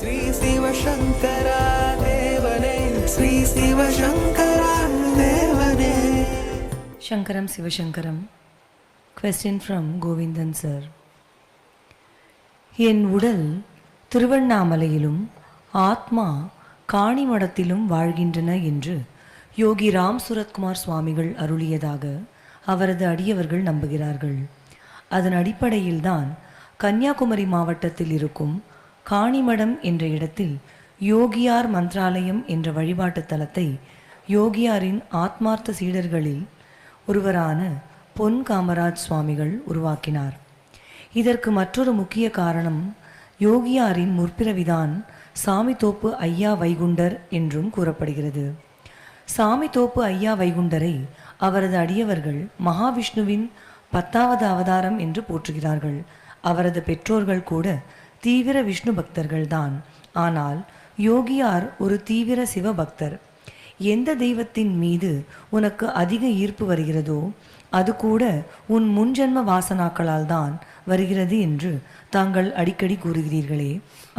ஸ்ரீ சிவசங்கரா தேவனே, ஸ்ரீ சிவசங்கரா தேவனே. Shankaram Sivashankaram. Question from Govindan sir. என் உடல் திருவண்ணாமலையிலும் ஆத்மா காணிமடத்திலும் வாழ்கின்றன என்று யோகி ராம் சுரத்குமார் சுவாமிகள் அருளியதாக அவரது அடியவர்கள் நம்புகிறார்கள். அதன் அடிப்படையில்தான் கன்னியாகுமரி மாவட்டத்தில் இருக்கும் காணிமடம் என்ற இடத்தில் யோகியார் மந்திராலயம் என்ற வழிபாட்டு தலத்தை யோகியாரின் ஆத்மார்த்த சீடர்களில் ஒருவரான பொன் காமராஜ் சுவாமிகள் உருவாக்கினார். இதற்கு மற்றொரு முக்கிய காரணம் யோகியாரின் முற்பிறவிதான் சாமித்தோப்பு ஐயா வைகுண்டர் என்றும் கூறப்படுகிறது. சாமித்தோப்பு ஐயா வைகுண்டரை அவரது அடியவர்கள் மகாவிஷ்ணுவின் 10வது அவதாரம் என்று போற்றுகிறார்கள். அவரது பெற்றோர்கள் கூட தீவிர விஷ்ணு பக்தர்கள்தான். ஆனால் யோகியார் ஒரு தீவிர சிவபக்தர். எந்த தெய்வத்தின் மீது உனக்கு அதிக ஈர்ப்பு வருகிறதோ அது கூட உன் முன்ஜென்ம வாசனாக்களால் தான் வருகிறது என்று தாங்கள் அடிக்கடி கூறுகிறீர்களே,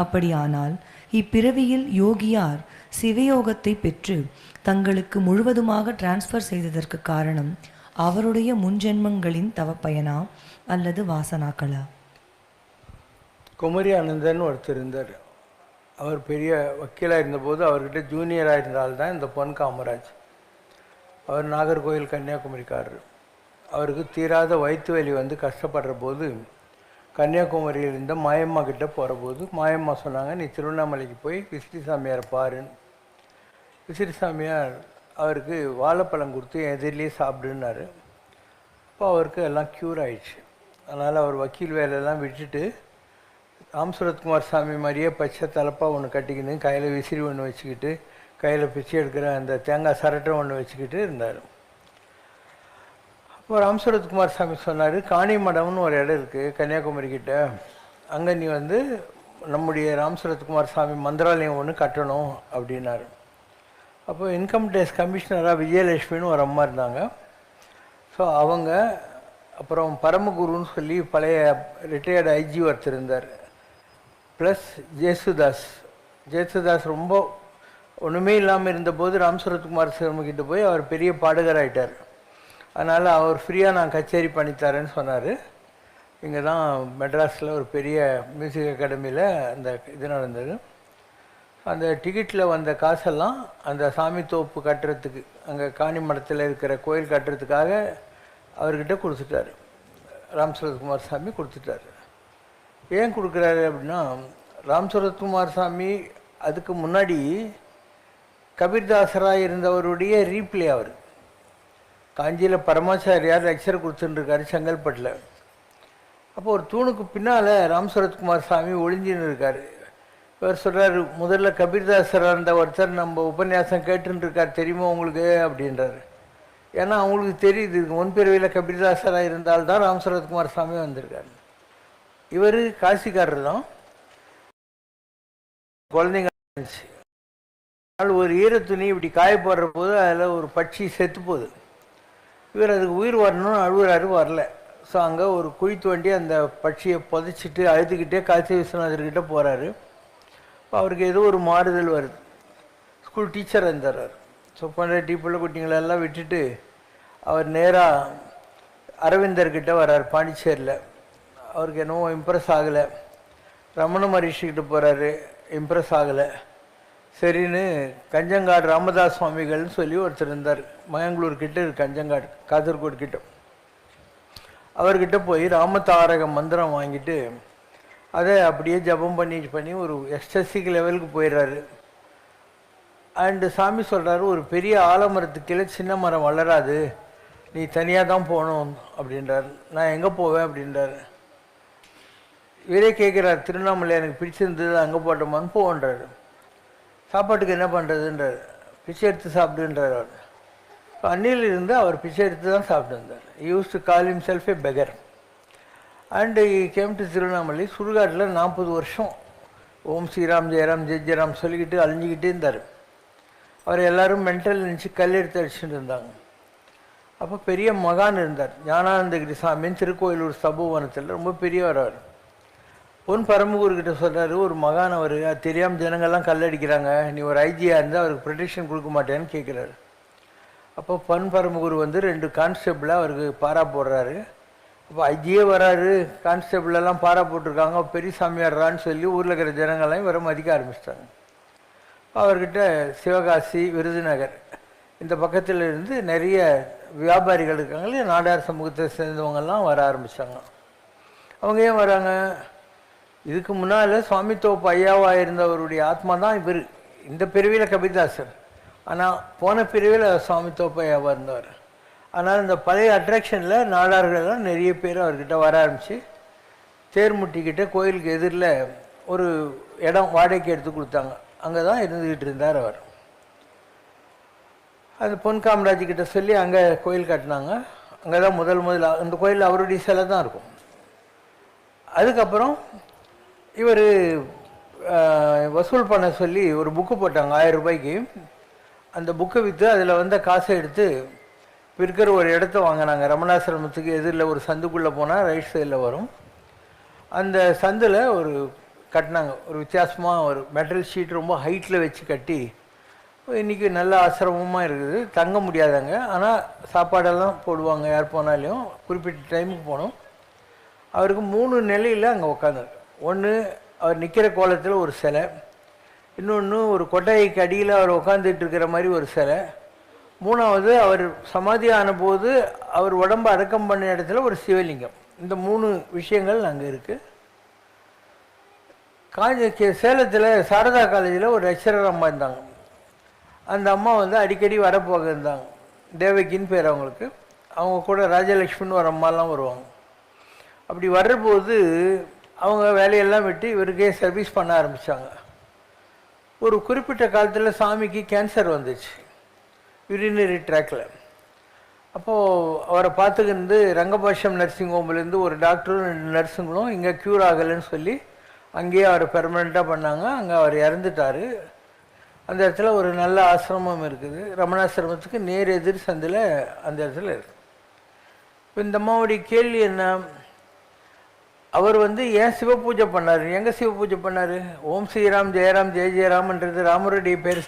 அப்படியானால் இப்பிறவியில் யோகியார் சிவயோகத்தை பெற்று தங்களுக்கு முழுவதுமாக டிரான்ஸ்ஃபர் செய்ததற்கு காரணம் அவருடைய முன்ஜென்மங்களின் தவப்பயனா அல்லது வாசனாக்களா? குமரி ஆனந்தன் ஒருத்தர் இருந்தார். அவர் பெரிய வக்கீலாக இருந்தபோது அவர்கிட்ட ஜூனியராக இருந்தால்தான் இந்த பொன் காமராஜ். அவர் நாகர்கோவில் கன்னியாகுமரிக்காரர். அவருக்கு தீராத வயிற்று வலி வந்து கஷ்டப்படுற போது கன்னியாகுமரியில் இருந்த மாயம்மா கிட்டே போகிற போது மாயம்மா சொன்னாங்க, நீ திருவண்ணாமலைக்கு போய் விசிறி சாமியார் பாருன்னு. விசிறி சாமியார் அவருக்கு வாழைப்பழம் கொடுத்து எதிரிலேயே சாப்பிடுன்னாரு. அப்போ அவருக்கு எல்லாம் க்யூர் ஆயிடுச்சு. அதனால் அவர் வக்கீல் வேலையெல்லாம் விட்டுட்டு ராம் சுரத்குமார் சாமி மாதிரியே பச்சை தலப்பாக ஒன்று கட்டிக்கின்னு கையில் விசிறி ஒன்று வச்சுக்கிட்டு கையில் பிச்சை எடுக்கிற அந்த தேங்காய் சரட்டை ஒன்று வச்சுக்கிட்டு இருந்தார். அப்போ ராம் சுரத்குமார் சாமி சொன்னார், காணிமடம்னு ஒரு இடம் இருக்குது கன்னியாகுமரி கிட்ட, அங்கே நீ வந்து நம்முடைய ராம் சுரத்குமார் சாமி மந்திராலயம் ஒன்று கட்டணும் அப்படின்னாரு. அப்போ இன்கம் டேக்ஸ் கமிஷனராக விஜயலட்சுமின்னு ஒரு அம்மா இருந்தாங்க. ஸோ அவங்க, அப்புறம் பரமகுருன்னு சொல்லி பழைய ரிட்டையர்டு ஐஜி ஒருத்தர் இருந்தார், ப்ளஸ் ஜேசுதாஸ் ரொம்ப ஒன்றுமே இல்லாமல் இருந்தபோது ராம் சுரத்குமார் சாமிக்கிட்ட போய் அவர் பெரிய பாடகராகிட்டார். அதனால் அவர் ஃப்ரீயாக நான் கச்சேரி பண்ணித்தரேன்னு சொன்னார். இங்கே தான் மெட்ராஸில் ஒரு பெரிய மியூசிக் அகாடமியில் அந்த இது நடந்தது. அந்த டிக்கெட்டில் வந்த காசெல்லாம் அந்த சாமி தோப்பு கட்டுறதுக்கு, அங்கே காணிமடத்தில் இருக்கிற கோயில் கட்டுறதுக்காக அவர்கிட்ட கொடுத்துட்டார். ராம் சுரத்குமார் சாமி கொடுத்துட்டார். ஏன் கொடுக்குறாரு அப்படின்னா, ராம் சுரத்குமார் சாமி அதுக்கு முன்னாடி கபீர்தாசராக இருந்தவருடைய ரீப்ளே. அவர் காஞ்சியில் பரமாச்சாரியார் லெக்சர் கொடுத்துட்டுருக்காரு செங்கல்பட்டில். அப்போ ஒரு தூணுக்கு பின்னால் ராம் சுரத்குமார் சாமி ஒளிஞ்சின்னு இருக்கார். இவர் சொல்கிறார், முதல்ல கபீர்தாசராக இருந்த ஒருத்தர் நம்ம உபன்யாசம் கேட்டுருக்கார் தெரியுமா உங்களுக்கு அப்படின்றார். ஏன்னா அவங்களுக்கு தெரியுது முன்பிறவியில் கபீர்தாசராக இருந்தால்தான் ராம் சுரத்குமார் சாமி வந்திருக்கார். இவர் காசிக்காரர் தான். குழந்தைங்க ஒரு ஈர துணி இப்படி காய போடுற போது அதில் ஒரு பட்சி செத்து போகுது. இவர் அதுக்கு உயிர் வரணும்னு அழுகுறாரு, வரல. ஸோ அங்கே ஒரு குழி தோண்டி அந்த பட்சியை புதைச்சிட்டு அழுதுகிட்டே காசி விஸ்வநாதர்கிட்ட போகிறாரு. இப்போ அவருக்கு ஏதோ ஒரு மாறுதல் வருது. ஸ்கூல் டீச்சர் இருந்தார். ஸோ பொண்டாட்டி பிள்ளை குட்டிங்களெல்லாம் விட்டுட்டு அவர் நேராக அரவிந்தர்கிட்ட வர்றார் பாண்டிச்சேரியில். அவருக்கு என்னவோ இம்ப்ரெஸ் ஆகலை. ரமண மகரிஷிக்கிட்ட போகிறாரு, இம்ப்ரெஸ் ஆகலை. சரின்னு கஞ்சங்காடு ராமதாஸ் சுவாமிகள்னு சொல்லி ஒருத்தர் இருந்தார், மயங்களூர் கிட்ட இருக்கு கஞ்சங்காடு, காசர்கோடு கிட்ட. அவர்கிட்ட போய் ராமதாரக மந்திரம் வாங்கிட்டு அதை அப்படியே ஜபம் பண்ணி ஒரு எக்ஸ்டசிக் லெவலுக்கு போயிடுறாரு. அண்டு சாமி சொல்கிறாரு, ஒரு பெரிய ஆலமரத்துக்கு கீழே சின்ன மரம் வளராது, நீ தனியாக தான் போகணும் அப்படின்றார். நான் எங்கே போவேன் அப்படின்றார். இவரே கேட்குறார், திருவண்ணாமலை எனக்கு பிடிச்சிருந்தது, அங்கே போட்டோமான்னு போன்றார். சாப்பாட்டுக்கு என்ன பண்ணுறதுன்றார். பிச்சை எடுத்து சாப்பிடுன்றார். அவர் அன்னிலிருந்து அவர் பிச்சை எடுத்து தான் சாப்பிட்டு வந்தார். Use to call himself A beggar. And came to Tiruvannamalai. சுடுகாட்டில் 40 வருஷம் ஓம் ஸ்ரீராம் ஜெயராம் ஜெய் ஜெயராம் சொல்லிக்கிட்டு அழிஞ்சிக்கிட்டே இருந்தார். அவர் எல்லோரும் மென்டல் நினச்சி கல் எடுத்து அடிச்சுட்டு இருந்தாங்க. அப்போ பெரிய மகான் இருந்தார், ஞானானந்தகிரி சாமின்னு திருக்கோயிலூர் சபுவனத்தில் ரொம்ப பெரியவர். அவர் பொன் பரமகுருக்கிட்ட சொல்கிறாரு, ஒரு மகான் அவர், அது தெரியாமல் ஜனங்கள்லாம் கல்லடிக்கிறாங்க, நீ ஒரு ஐஜியாக இருந்தால் அவருக்கு ப்ரொடெக்ஷன் கொடுக்க மாட்டேன்னு கேட்குறாரு. அப்போ பொன் பரமகுரு வந்து 2 கான்ஸ்டபிளாக அவருக்கு பாரா போடுறாரு. அப்போ ஐஜியே வராரு, கான்ஸ்டபிளெல்லாம் பாரா போட்டிருக்காங்க, பெரிய சாமியாடுறான்னு சொல்லி ஊரில் இருக்கிற ஜனங்கள்லாம் இவரை மதிக்க ஆரம்பிச்சிட்டாங்க. அவர்கிட்ட சிவகாசி, விருதுநகர் இந்த பக்கத்தில் இருந்து நிறைய வியாபாரிகள் இருக்காங்களே, நாடார் சமூகத்தை சேர்ந்தவங்கெல்லாம் வர ஆரம்பித்தாங்க. அவங்க ஏன் வராங்க? இதுக்கு முன்னால் சுவாமி தோப்பு ஐயாவாக இருந்தவருடைய ஆத்மா தான் இவர். இந்த பிரிவில் கபிதாசர், ஆனால் போன பிரிவில் சுவாமி தோப்பு ஐயாவாக இருந்தவர். ஆனால் இந்த பழைய அட்ராக்ஷனில் நாடார்களெல்லாம் நிறைய பேர் அவர்கிட்ட வர ஆரம்பித்து, தேர்முட்டிக்கிட்ட கோயிலுக்கு எதிரில் ஒரு இடம் வாடகைக்கு எடுத்து கொடுத்தாங்க. அங்கே தான் இருந்துக்கிட்டு இருந்தார் அவர். அது பொன் காமராஜ்கிட்ட சொல்லி அங்கே கோயில் கட்டினாங்க. அங்கே தான் முதல் அந்த கோயில் அவருடைய சிலை தான் இருக்கும். அதுக்கப்புறம் இவர் வசூல் பண்ண சொல்லி ஒரு புக்கு போட்டாங்க 1000 ரூபாய்க்கு. அந்த புக்கை விற்று அதில் வந்த காசை எடுத்து விற்கிற ஒரு இடத்த வாங்கினாங்க. ரமணாசிரமத்துக்கு எதிரில் ஒரு சந்துக்குள்ளே போனால் ரைட் சைடில் வரும். அந்த சந்தில் ஒரு கட்டினாங்க, ஒரு வித்தியாசமாக ஒரு மெட்டல் ஷீட் ரொம்ப ஹைட்டில் வச்சு கட்டி. இன்றைக்கி நல்ல ஆசிரமமாக இருக்குது, தங்க முடியாதாங்க, ஆனால் சாப்பாடெல்லாம் போடுவாங்க யார் போனாலையும். குறிப்பிட்ட டைமுக்கு போனோம். அவருக்கு 3 நிலையில் அங்கே உட்காந்துருக்கு. ஒன்று அவர் நிற்கிற கோலத்தில் ஒரு சிலை, இன்னொன்று ஒரு கொட்டைக்கு அடியில் அவர் உட்காந்துட்டு இருக்கிற மாதிரி ஒரு சிலை, 3வது அவர் சமாதி ஆனபோது அவர் உடம்பு அடக்கம் பண்ண இடத்துல ஒரு சிவலிங்கம். இந்த 3 விஷயங்கள் அங்கே இருக்குது. சேலத்தில் சாரதா காலேஜில் ஒரு லெக்சரர் அம்மா இருந்தாங்க. அந்த அம்மா வந்து அடிக்கடி வரப்போக இருந்தாங்க. தேவகின்னு பேர் அவங்களுக்கு. அவங்க கூட ராஜலக்ஷ்மின்னு ஒரு அம்மாலாம் வருவாங்க. அப்படி வர்றபோது அவங்க வேலையெல்லாம் விட்டு இவருக்கே சர்வீஸ் பண்ண ஆரம்பித்தாங்க. ஒரு குறிப்பிட்ட காலத்தில் சாமிக்கு கேன்சர் வந்துச்சு யூரினரி ட்ராக்கில். அப்போது அவரை பார்த்துக்கிட்டு ரங்கபாஷ்யம் நர்சிங் ஹோம்லேருந்து ஒரு டாக்டரும் 2 நர்ஸுங்களும் இங்கே க்யூர் ஆகலைன்னு சொல்லி அங்கேயே அவரை பெர்மனெண்ட்டாக பண்ணாங்க. அங்கே அவர் இறந்துட்டார். அந்த இடத்துல ஒரு நல்ல ஆசிரமம் இருக்குது, ரமணாசிரமத்துக்கு நேர் எதிர் சந்தில் அந்த இடத்துல இருக்குது. இப்போ இந்த அம்மாவுடைய கேள்வி என்ன, அவர் வந்து ஏன் சிவ பூஜை பண்ணார்? எங்கே சிவ பூஜை பண்ணார்? ஓம் ஸ்ரீராம் ஜெயராம் ஜெய ஜெயராம்ன்றது ராமருடைய பேர்.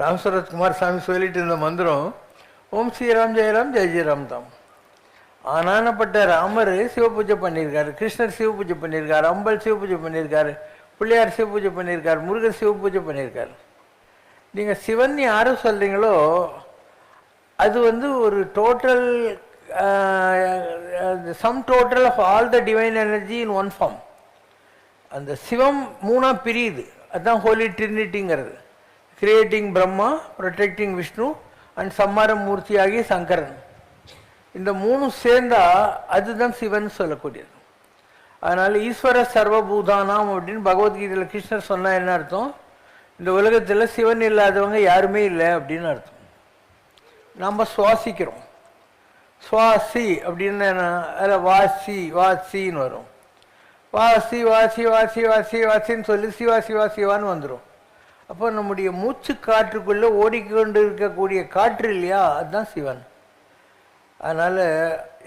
ராமசுரத்குமார் சாமி சொல்லிட்டு இருந்த மந்திரம் ஓம் ஸ்ரீராம் ஜெயராம் ஜெய ஜெயராம் தான். ஆனானப்பட்ட ராமர் சிவ பூஜை பண்ணியிருக்காரு, கிருஷ்ணர் சிவ பூஜை பண்ணியிருக்காரு, அம்பல் சிவ பூஜை பண்ணியிருக்காரு, பிள்ளையார் சிவ பூஜை பண்ணியிருக்காரு, முருகர் சிவ பூஜை பண்ணியிருக்காரு. நீங்கள் சிவன் யாரை சொல்கிறீங்களோ அது வந்து ஒரு total sum total of all the divine energy in one form. அந்த சிவம் 3ஆக பிரியுது. அதுதான் ஹோலி ட்ரினிட்டிங்கிறது. Creating Brahma, protecting Vishnu and சம்மார மூர்த்தியாகி சங்கரன். இந்த 3 சேர்ந்தா அதுதான் சிவன் சொல்லக்கூடியது. அதனால் ஈஸ்வர சர்வபூதானாம் அப்படின்னு பகவத்கீதையில் கிருஷ்ணர் சொன்னால் என்ன அர்த்தம்? இந்த உலகத்தில் சிவன் இல்லாதவங்க யாருமே இல்லை அப்படின்னு அர்த்தம். நம்ம சுவாசிக்கிறோம், சுவாசி அப்படின்னு அதில் வாசி வாசின்னு வரும். வாசி வாசி வாசி வாசி வாசின்னு சொல்லி சிவா சிவா சிவான்னு வந்துடும். அப்போ நம்முடைய மூச்சு காற்றுக்குள்ளே ஓடிக்கொண்டு இருக்கக்கூடிய காற்று இல்லையா, அதுதான் சிவன். அதனால்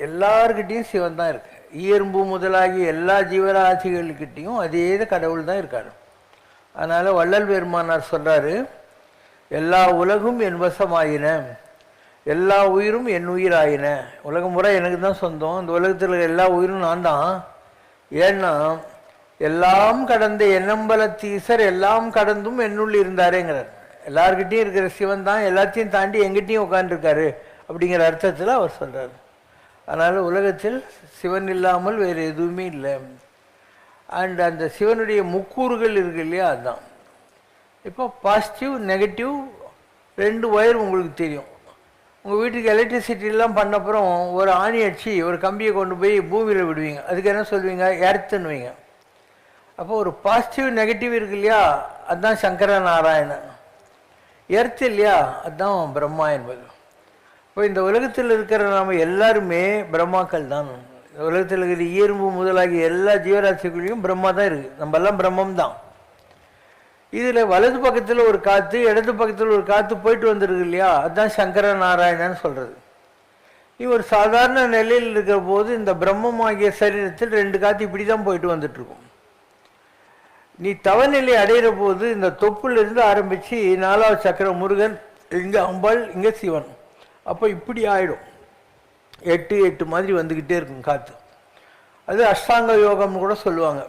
எல்லார்கிட்டையும் சிவன் தான் இருக்கு. ஈயம்பு முதலாகி எல்லா ஜீவராசிகள்கிட்டையும் அதே கடவுள் தான் இருக்காரு. அதனால் வள்ளல் பெருமானார் சொல்கிறாரு, எல்லா உலகும் என் வசமாயின, எல்லா உயிரும் என் உயிராயின. உலகம் முறை எனக்கு தான் சொந்தம், இந்த உலகத்தில் எல்லா உயிரும் நான் தான். ஏன்னா எல்லாம் கடந்த எண்ணம்பலத்தீசர் எல்லாம் கடந்தும் என்னுள் இருந்தாரேங்கிறார். எல்லார்கிட்டையும் இருக்கிற சிவன் தான் எல்லாத்தையும் தாண்டி எங்கிட்டையும் உட்காந்துருக்காரு அப்படிங்கிற அர்த்தத்தில் அவர் சொல்கிறார். அதனால் உலகத்தில் சிவன் இல்லாமல் வேறு எதுவுமே இல்லை. அண்ட் அந்த சிவனுடைய முக்கூறுகள் இருக்கு இல்லையா, அதுதான். இப்போ பாசிட்டிவ் நெகட்டிவ் 2 ஒயர் உங்களுக்கு தெரியும். உங்கள் வீட்டுக்கு எலக்ட்ரிசிட்டிலாம் பண்ணப்புறம் ஒரு ஆணி அடிச்சு ஒரு கம்பியை கொண்டு போய் பூமியில் விடுவீங்க, அதுக்கு என்ன சொல்வீங்க? எர்த்துன்னுவீங்க. அப்போ ஒரு பாசிட்டிவ் நெகட்டிவ் இருக்கு இல்லையா, அதுதான் சங்கர நாராயணன். எர்த்து இல்லையா, அதுதான் பிரம்மா என்பது. இப்போ இந்த உலகத்தில் இருக்கிற நாம் எல்லாருமே பிரம்மாக்கள் தான். இந்த உலகத்தில் இருக்கிற இயல்பு முதலாகி எல்லா ஜீவராசிகளையும் பிரம்மா தான் இருக்குது. நம்ம எல்லாம் பிரம்மம் தான். இதில் வலது பக்கத்தில் ஒரு காற்று, இடது பக்கத்தில் ஒரு காற்று போயிட்டு வந்துருக்கு இல்லையா, அதுதான் சங்கர நாராயணன்னு சொல்கிறது. நீ ஒரு சாதாரண நிலையில் இருக்கிற போது இந்த பிரம்மமாகிய சரீரத்தில் 2 காற்று இப்படி தான் போயிட்டு வந்துட்டு இருக்கும். நீ தவநிலை அடைகிற போது இந்த தொப்புலேருந்து ஆரம்பித்து 4வது சக்கரம் முருகன், இங்கே அம்பாள், இங்கே சிவன், அப்போ இப்படி ஆகிடும். 8 மாதிரி வந்துக்கிட்டே இருக்கும் காற்று. அது அஷ்டாங்க யோகம்னு கூட சொல்லுவாங்க.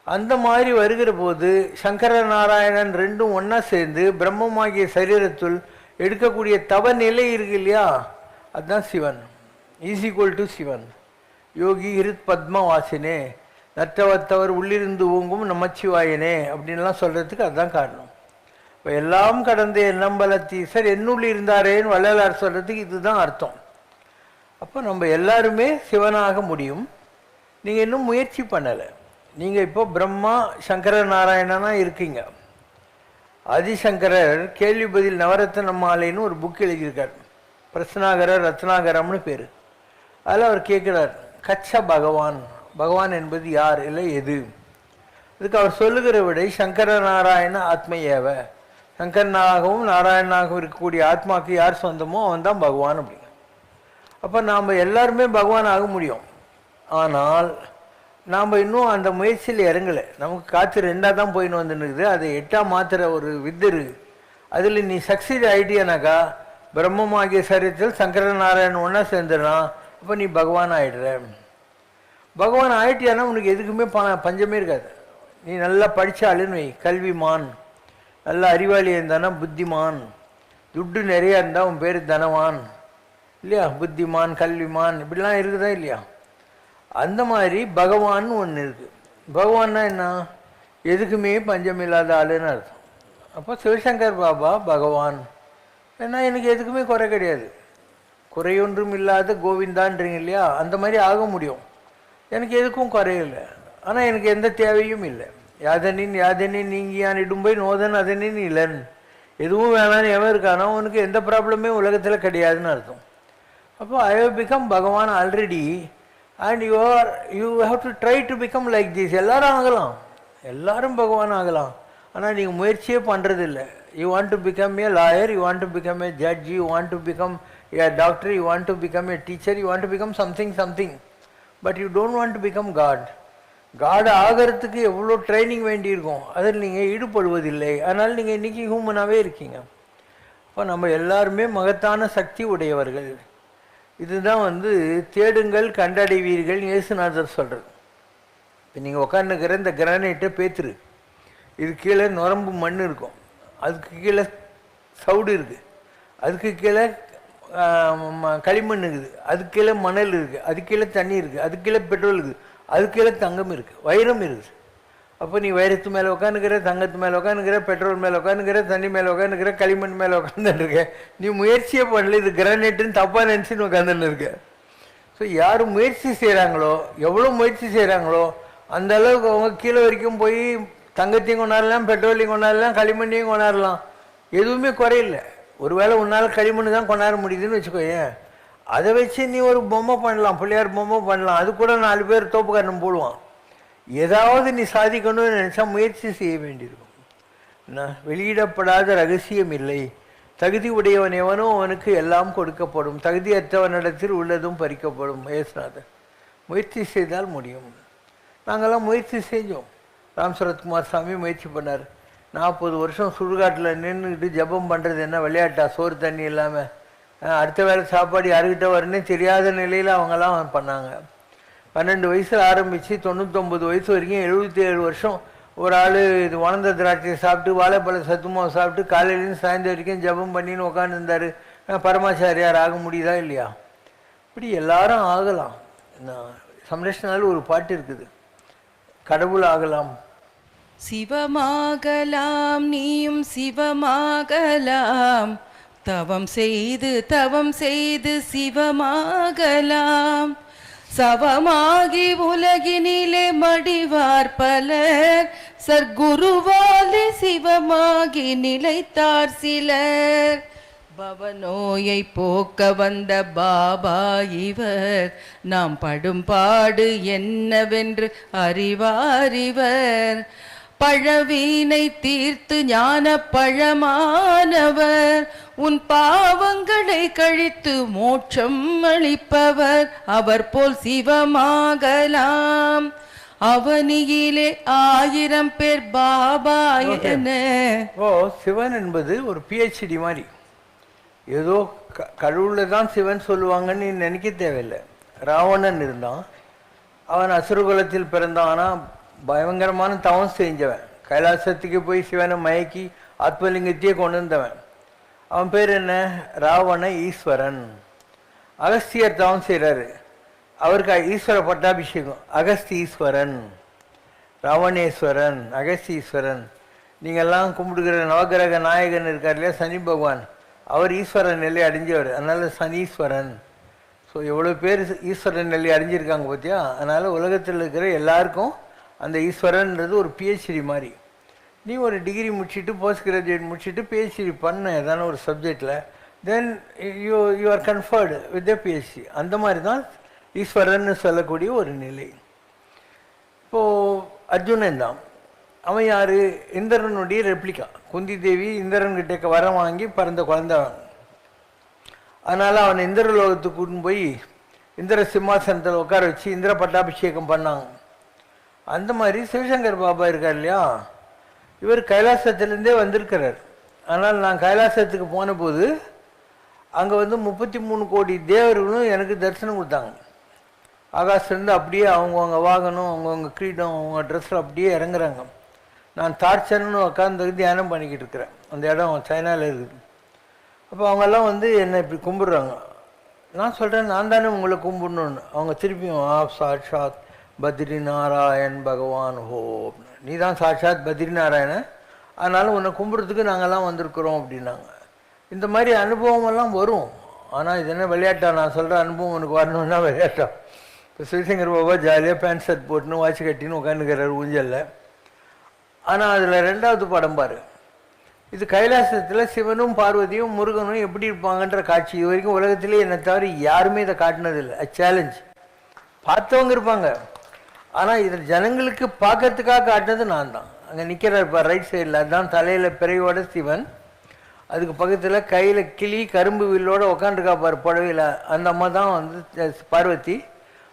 அந்த மாதிரி வருகிற போது சங்கர நாராயணன் 2ம் ஒன்றா சேர்ந்து பிரம்மமாகிய சரீரத்துள் எடுக்கக்கூடிய தவநிலை இருக்கு இல்லையா, அதுதான் Shivan. Is equal to Shivan. யோகி ஹிருத் பத்ம வாசினே, நற்றவத்தவர் உள்ளிருந்து ஓங்கும் நமச்சிவாயனே அப்படின்லாம் சொல்கிறதுக்கு அதுதான் காரணம். இப்போ எல்லாம் கடந்த எண்ணம்பலத்தீசர் என்னுள் இருந்தாரேன்னு வள்ளலார் சொல்கிறதுக்கு இதுதான் அர்த்தம். அப்போ நம்ம எல்லாருமே சிவனாக முடியும். நீங்கள் இன்னும் முயற்சி பண்ணலை. நீங்கள் இப்போ பிரம்மா சங்கர நாராயணனாக இருக்கீங்க. ஆதிசங்கரர் கேள்வி பதில் நவரத்ன மாலைன்னு ஒரு புக் எழுதியிருக்கார். பிரஸ்னாகரர் ரத்னாகரம்னு பேர். அதில் அவர் கேட்குறார், கச்ச பகவான், பகவான் என்பது யார், இல்லை எது? இதுக்கு அவர் சொல்லுகிற விடை சங்கர நாராயண ஆத்மையேவ, சங்கரனாகவும் நாராயணனாகவும் இருக்கக்கூடிய ஆத்மாவுக்கு யார் சொந்தமோ அவன் தான் பகவான் அப்படிங்க. அப்போ நாம் எல்லாருமே பகவான் ஆக முடியும். ஆனால் நாம் இன்னும் அந்த முயற்சியில் இறங்கலை. நமக்கு காற்று 2ஆக தான் போயின்னு வந்துருக்குது. அதை 8ஆக மாற்றுற ஒரு வித்து இருக்குது. அதில் நீ சக்சீட் ஆகிட்டியானாக்கா பிரம்மமாகிய சரீரத்தில் சங்கர நாராயணன் ஒன்றா சேர்ந்துடுறான். அப்போ நீ பகவான் ஆகிடுற. பகவான் ஆகிட்டியானா உனக்கு எதுக்குமே பஞ்சமே இருக்காது. நீ நல்லா படித்தாலுன்னு வை, கல்விமான், நல்லா அறிவாளியாக இருந்தானா புத்திமான், துட்டு நிறையா இருந்தால் உன் பேர் தனவான் இல்லையா, புத்திமான் கல்விமான் இப்படிலாம் இருக்குதா இல்லையா? அந்த மாதிரி பகவான் ஒன்று இருக்குது. பகவான்னா என்ன, எதுக்குமே பஞ்சமில்லாத ஆளுன்னு அர்த்தம். அப்போ சிவசங்கர் பாபா பகவான். ஏன்னா எனக்கு எதுக்குமே குறை கிடையாது, குறையொன்றும் இல்லாத கோவிந்தான்றீங்க இல்லையா, அந்த மாதிரி ஆக முடியும். எனக்கு எதுக்கும் குறையில்லை. ஆனால் எனக்கு எந்த தேவையும் இல்லை. யாதனின் யாதனின் நீங்கியான் இடும்பை நோதன் அதனின் இளன். எதுவும் வேணான்னு எவன் இருக்கானோ அவனுக்கு எந்த ப்ராப்ளமே உலகத்தில் கிடையாதுன்னு அர்த்தம். அப்போ I have become Bhagavan already and you have to try to become like this. எல்லாரும் ஆகலாம், எல்லாரும் பகவான் ஆகலாம். ஆனால் நீங்கள் முயற்சியே பண்ணுறதில்லை. You want to become a lawyer, you want to become a judge, you want to become a doctor, you want to become a teacher, you want to become something but you don't want to become God. God ஆகிறதுக்கு எவ்வளோ training வேண்டியிருக்கும், அதில் நீங்கள் ஈடுபடுவதில்லை. அதனால் நீங்கள் இன்றைக்கி ஹியூமனாகவே இருக்கீங்க. இப்போ நம்ம எல்லாருமே மகத்தான சக்தி உடையவர்கள். இதுதான் தேடுங்கள் கண்டடைவீர்கள் இயேசுநாதர் சொல்கிறது. இப்போ நீங்கள் உட்காந்துக்கிற இந்த கிரானைட்டை பேத்துரு, இது கீழே நுரம்பு மண் இருக்கும், அதுக்கு கீழே சவுடு இருக்குது, அதுக்கு கீழே களிமண் இருக்குது, அதுக்கு கீழே மணல் இருக்குது, அதுக்கு கீழே தண்ணி இருக்குது, அதுக்கு கீழே பெட்ரோல் இருக்குது, அதுக்கு கீழே தங்கம் இருக்குது, வைரம் இருக்குது. அப்போ நீ வைரத்து மேலே உட்காந்துக்கிற, தங்கத்து மேலே உட்காந்துக்கிற, பெட்ரோல் மேலே உட்காந்துக்கிற, தண்ணி மேலே உட்காந்துக்கிற, களிமண் மேலே உட்காந்துருக்க. நீ முயற்சியே பண்ணல, இது கிரானைட்டுன்னு தப்பாக நினச்சின்னு உட்காந்துன்னு இருக்க. ஸோ யார் முயற்சி செய்கிறாங்களோ, எவ்வளோ முயற்சி செய்கிறாங்களோ அந்த அளவுக்கு அவங்க கீழே வரைக்கும் போய் தங்கத்தையும் கொண்டாடலாம், பெட்ரோலையும் கொண்டாடலாம், களிமண்ணையும் கொண்டாடலாம். எதுவுமே குறையில்லை. ஒருவேளை உன்னால் களிமண் தான் கொண்டாட முடியுதுன்னு வச்சுக்கோயேன், அதை வச்சு நீ ஒரு பொம்மை பண்ணலாம், பிள்ளையார் பொம்மை பண்ணலாம், அது கூட 4 பேர் தோப்புக்காரன் போடுவான். ஏதாவது நீ சாதிக்கணும்னு நினச்சா முயற்சி செய்ய வேண்டியிருக்கும். வெளியிடப்படாத ரகசியம் இல்லை. தகுதி உடையவன் எவனோ அவனுக்கு எல்லாம் கொடுக்கப்படும், தகுதியற்றவனிடத்தில் உள்ளதும் பறிக்கப்படும். ஏசுநாதர் முயற்சி செய்தால் முடியும். நாங்கள்லாம் முயற்சி செஞ்சோம். ராம் சரத்குமார் சாமி முயற்சி பண்ணார். 40 வருஷம் சுடுகாட்டில் நின்றுக்கிட்டு ஜபம் பண்ணுறது என்ன விளையாட்டா, சோறு தண்ணி இல்லாமல் அடுத்த வேலை சாப்பாடு யாருக்கிட்ட வரனே தெரியாத நிலையில் அவங்கெல்லாம் பண்ணாங்க. 12 வயசில் ஆரம்பித்து 99 வயசு வரைக்கும் 77 வருஷம் ஒரு ஆள் இது உணர்ந்த திராட்சையை சாப்பிட்டு வாழைப்பழ சத்துமாவை சாப்பிட்டு காலையிலேருந்து சாயந்தரம் வரைக்கும் ஜபம் பண்ணின்னு உட்காந்துருந்தார். பரமாச்சாரியார் ஆக முடியுதா இல்லையா? இப்படி எல்லாரும் ஆகலாம். சம்ரஷ்ணால் ஒரு பாட்டு இருக்குது, கடவுள் ஆகலாம். சிவமாகலாம் நீயும் சிவமாகலாம், தவம் செய்து சிவமாகலாம். சவமாகி உலகினிலே மடிவார் பலர், சர்க்குருவாலே சிவமாகி நிலைத்தார் சிலர். பவநோயை போக்க வந்த பாபா இவர், நாம் படும் பாடு என்னவென்று அறிவாரிவர். பழவீனை தீர்த்து ஞான பழமானவர், உன் பாவங்களை கழித்து மோட்சம் அளிப்பவர் அவர் போல் சிவமாகலாம். அவனியிலே 1000 பேர் பாபா என. ஓ, சிவன் என்பது ஒரு பிஹெச்டி மாதிரி. ஏதோ கடவுளில் தான் சிவன் சொல்லுவாங்கன்னு நீ நினைக்க தேவையில்லை. ராவணன் இருந்தான், அவன் அசுரகுலத்தில் பிறந்தான். ஆனால் பயங்கரமான தவம் செஞ்சவன். கைலாசத்துக்கு போய் சிவனை மயக்கி ஆத்மலிங்கத்தையே கொண்டு வந்தவன். அவன் பேர் என்ன? ராவண ஈஸ்வரன். அகஸ்தியர் தவம் செய்கிறாரு, அவருக்கு ஈஸ்வர பட்டாபிஷேகம். அகஸ்தீஸ்வரன், ராவணேஸ்வரன், அகஸ்தீஸ்வரன். நீங்கள்லாம் கும்பிடுகிற நவகிரக நாயகன் இருக்கார் இல்லையா, சனி பகவான், அவர் ஈஸ்வரன் நிலை அடைஞ்சவர். அதனால சனீஸ்வரன். ஸோ எவ்வளோ பேர் ஈஸ்வரன் நிலை அடைஞ்சிருக்காங்க பார்த்தியா. அதனால் உலகத்தில் இருக்கிற எல்லாருக்கும் அந்த ஈஸ்வரன்றது ஒரு பிஹெச்டி மாதிரி. நீ ஒரு டிகிரி முடிச்சுட்டு போஸ்ட் கிராஜுவேட் முடிச்சுட்டு பிஹெச்டி பண்ண ஏதான ஒரு சப்ஜெக்டில், then you are conferred with the PhD. அந்த மாதிரி தான் ஈஸ்வரன் சொல்லக்கூடிய ஒரு நிலை. இப்போது அர்ஜுனன் தான். அவன் யார்? இந்திரனுடைய ரெப்ளிகா. குந்தி தேவி இந்திரன்கிட்ட வரம் வாங்கி பிறந்த குழந்தைவன். அதனால் அவனை இந்திரலோகத்துக்கு கூட்டின்னு போய் இந்திர சிம்மாசனத்தில் உட்கார வச்சு இந்திர பட்டாபிஷேகம் பண்ணாங்க. அந்த மாதிரி சிவசங்கர் பாபா இருக்கார் இல்லையா, இவர் கைலாசத்திலேருந்தே வந்திருக்கிறார். ஆனால் நான் கைலாசத்துக்கு போன போது அங்கே 33 கோடி தேவர்களும் எனக்கு தரிசனம் கொடுத்தாங்க. ஆகாசிலேருந்து அப்படியே அவங்கவுங்க வாகனம், அவங்கவுங்க கிரீடம், அவங்க ட்ரெஸ்ஸில் அப்படியே இறங்குறாங்க. நான் தாட்சன்னு உட்காந்து தியானம் பண்ணிக்கிட்டு இருக்கிறேன். அந்த இடம் சைனாவில் இருக்குது. அப்போ அவங்கெல்லாம் என்னை இப்படி கும்பிட்றாங்க. நான் சொல்கிறேன், நான் தானே உங்களை கும்பிடணுன்னு. அவங்க திருப்பியும் சாட்சாத் பத்ரி நாராயண் பகவான் ஹோ, நீ தான் சாட்சாத் பத்ரி நாராயணன், அதனால உன்னை கும்பிட்றதுக்கு நாங்கள்லாம் வந்திருக்கிறோம் அப்படின்னாங்க. இந்த மாதிரி அனுபவமெல்லாம் வரும். ஆனால் இது என்ன விளையாட்டா? நான் சொல்கிற அனுபவம் உனக்கு வரணுன்னா விளையாட்டா? இப்போ சிவசங்கர் பாபா ஜாலியாக பேண்ட் ஷர்ட் போட்டுன்னு வாட்சி கட்டின்னு உட்காந்துக்கிறார் ஊஞ்சலில். ஆனால் அதில் 2வது படம் பாரு. இது கைலாசத்தில் சிவனும் பார்வதியும் முருகனும் எப்படி இருப்பாங்கன்ற காட்சி. இது வரைக்கும் உலகத்திலே என்னை தவிர யாருமே இதை காட்டினதில்லை. சேலஞ்ச். பார்த்தவங்க இருப்பாங்க, ஆனால் இதில் ஜனங்களுக்கு பார்க்கறதுக்காக காட்டினது நான் தான். அங்கே நிற்கிறார் இப்போ ரைட் சைடில், அதுதான் தலையில் பிறையோட சிவன். அதுக்கு பக்கத்தில் கையில் கிளி கரும்பு வில்லோடு உக்காண்டிருக்கா பாரு புடவையில், அந்த அம்மா தான் பார்வதி.